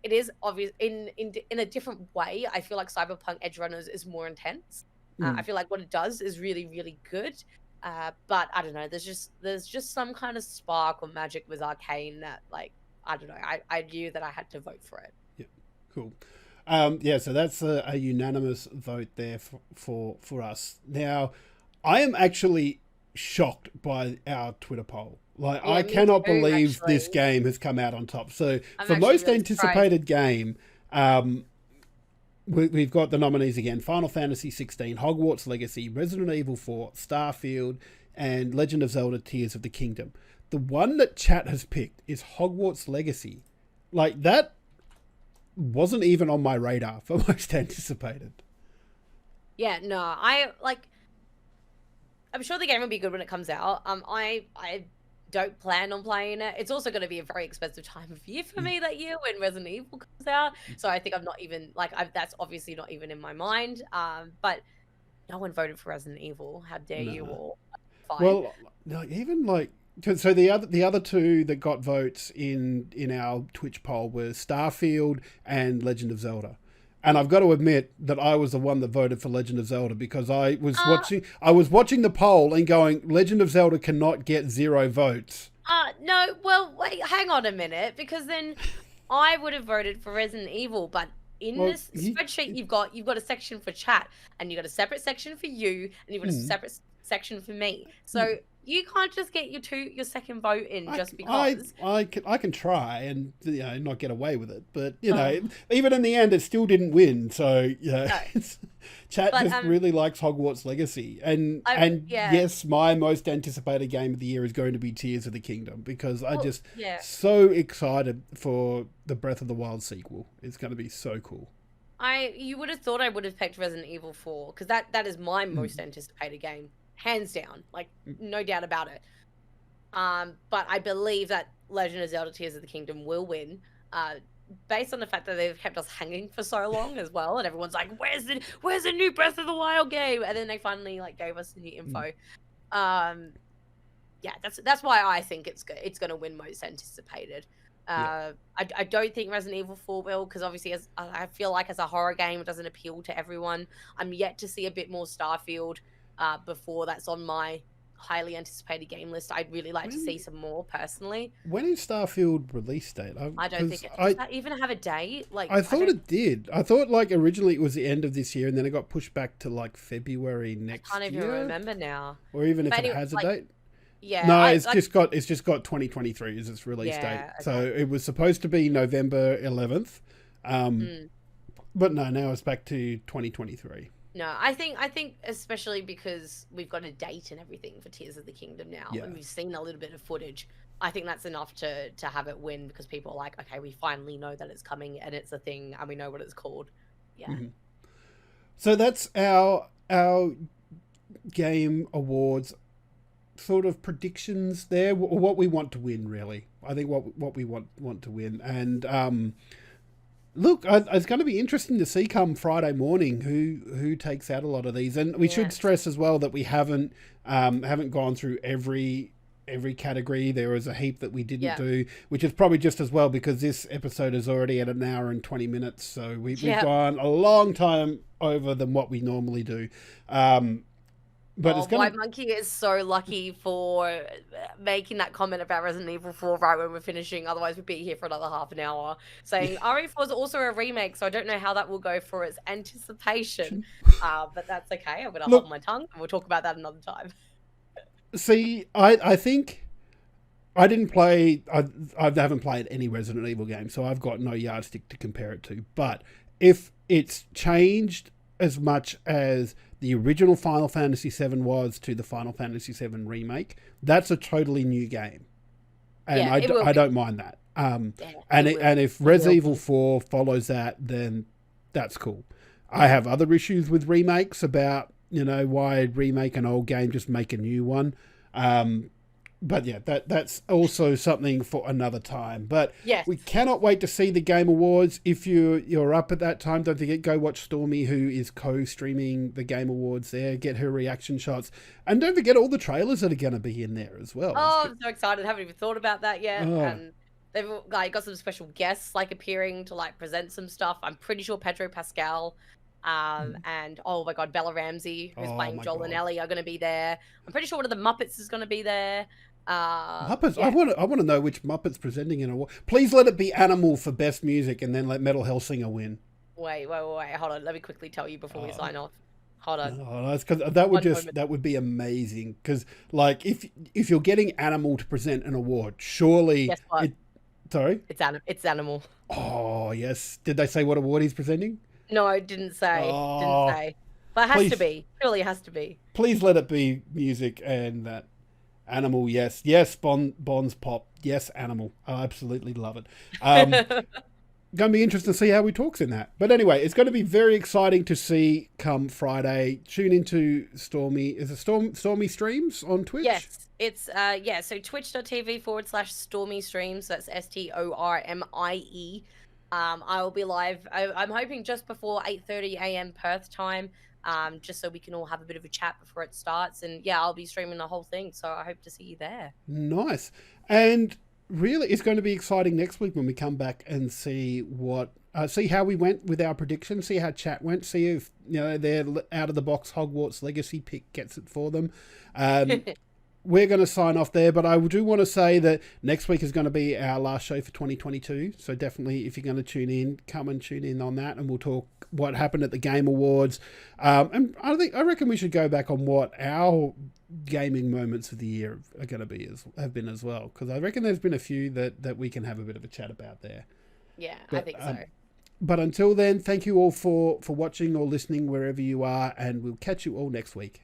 It is obvious in a different way. I feel like Cyberpunk Edgerunners is more intense. I feel like what it does is really, really good. But I don't know. There's just some kind of spark or magic with Arcane that, like, I don't know. I knew that I had to vote for it. Yeah, cool. So that's a unanimous vote there for us. Now, I am actually shocked by our Twitter poll. Like, I cannot believe this game has come out on top. So for most really anticipated game, we've got the nominees again: Final Fantasy 16, Hogwarts Legacy, Resident Evil 4, Starfield, and Legend of Zelda: Tears of the Kingdom. The one that chat has picked is Hogwarts Legacy. Like, that wasn't even on my radar for most anticipated. Yeah, no, I'm sure the game will be good when it comes out. I don't plan on playing it. It's also going to be a very expensive time of year for me that year when Resident Evil comes out. So I think I'm not even, that's obviously not even in my mind. But no one voted for Resident Evil. How dare you all? Fine. Well, even like, so the other two that got votes in our Twitch poll were Starfield and Legend of Zelda. And I've got to admit that I was the one that voted for Legend of Zelda, because I was watching the poll and going, Legend of Zelda cannot get 0 votes. No, well, wait, hang on a minute, because then I would have voted for Resident Evil, but in this spreadsheet you've got a section for chat, and you've got a separate section for you, and you've got a separate section for me. So you can't just get your second vote in just because. I can try and not get away with it, but even in the end, it still didn't win. So yeah, Chat But just really likes Hogwarts Legacy, and yeah. yes, my most anticipated game of the year is going to be Tears of the Kingdom because I Well, just yeah. so excited for the Breath of the Wild sequel. It's going to be so cool. You would have thought I would have picked Resident Evil 4 because that is my most Mm. anticipated game, hands down, like no doubt about it. But I believe that Legend of Zelda: Tears of the Kingdom will win. Based on the fact that they've kept us hanging for so long as well, and everyone's like, "Where's the new Breath of the Wild game?" And then they finally like gave us the new info. Um, yeah, that's why I think it's going to win most anticipated. Yeah. I don't think Resident Evil 4 will because obviously as I feel like as a horror game it doesn't appeal to everyone. I'm yet to see a bit more Starfield before that's on my highly anticipated game list. I'd really like to see When some more personally. when is Starfield release date? I don't think Because it does that even have a date. Like I I thought don't it did. I thought like originally it was the end of this year, and then it got pushed back to like February I next can't even year, remember now. or even if But it anyway, has a like date. yeah, No, I it's like just got 2023 as its release date. yeah, So okay. it was supposed to be November 11th, Mm. but no, now it's back to 2023. No, I think especially because we've got a date and everything for Tears of the Kingdom now, Yeah. and we've seen a little bit of footage. I think that's enough to have it win because people are like, okay, we finally know that it's coming and it's a thing and we know what it's called. Yeah. Mhm. So that's our game awards sort of predictions there, what we want to win, really. I think what we want to win, and look, it's going to be interesting to see come Friday morning who takes out a lot of these, and we should Yes. stress as well that we haven't gone through every category. There was a heap that we didn't Yeah. do, which is probably just as well because this episode is already at an hour and 20 minutes, so we've Yeah. gone a long time over than what we normally do. But Oh, it's gonna White Monkey is so lucky for making that comment about Resident Evil 4 right when we're finishing. Otherwise, we'd be here for another half an hour. Saying RE4 is also a remake, so I don't know how that will go for its anticipation. But that's okay. I'm going to hold look. my tongue and we'll talk about that another time. See, I think I didn't play. I haven't played any Resident Evil game, so I've got no yardstick to compare it to. But if it's changed as much as the original Final Fantasy VII was to the Final Fantasy VII remake, that's a totally new game, and Yeah, it will I be. don't mind that. Yeah, And it will. and if It Res will Evil be. 4 follows that, then that's cool. I have other issues with remakes about why remake an old game, just make a new one. But yeah, that's also something for another time. But Yes. we cannot wait to see the Game Awards. If you're up at that time, don't forget, go watch Stormie, who is co-streaming the Game Awards there. Get her reaction shots. And don't forget all the trailers that are going to be in there as well. Oh, I'm so excited. Haven't even thought about that yet. Oh. And they've like got some special guests like appearing to like present some stuff. I'm pretty sure Pedro Pascal, and oh my god, Bella Ramsey, who's Oh playing my Joel and God. Ellie, are going to be there. I'm pretty sure one of the Muppets is going to be there. Muppets. Yeah. I want to know which Muppets presenting an award. Please let it be Animal for best music, and then let Metal Hellsinger win. Wait. Hold on. Let me quickly tell you before we Oh. sign off. Hold on. Oh, that's because that would One moment. that would be amazing. Because like if you're getting Animal to present an award, surely Guess what? Sorry. It's Animal. Oh yes. Did they say what award he's presenting? No, I didn't say. Oh, Didn't say. But it has to please. be. Surely it has to be. Please let it be music and that. Animal, yes. Bond's pop, yes. Animal, I absolutely love it. Going to be interesting to see how he talks in that. But anyway, it's going to be very exciting to see come Friday. Tune into Stormie. Is it Stormie streams on Twitch? Yes, it's so twitch.tv/Stormie streams. That's STORMIE. I will be live. I'm hoping just before 8:30 a.m. Perth time. Just so we can all have a bit of a chat before it starts. And yeah, I'll be streaming the whole thing. So I hope to see you there. Nice. And really, it's going to be exciting next week when we come back and see see how we went with our predictions, see how chat went, see if their out of the box Hogwarts Legacy pick gets it for them. We're going to sign off there, but I do want to say that next week is going to be our last show for 2022. So definitely, if you're going to tune in, come and tune in on that, and we'll talk what happened at the Game Awards. And I reckon we should go back on what our gaming moments of the year are going to be have been as well, because I reckon there's been a few that we can have a bit of a chat about there. Yeah, But, I think so. But until then, thank you all for watching or listening wherever you are, and we'll catch you all next week.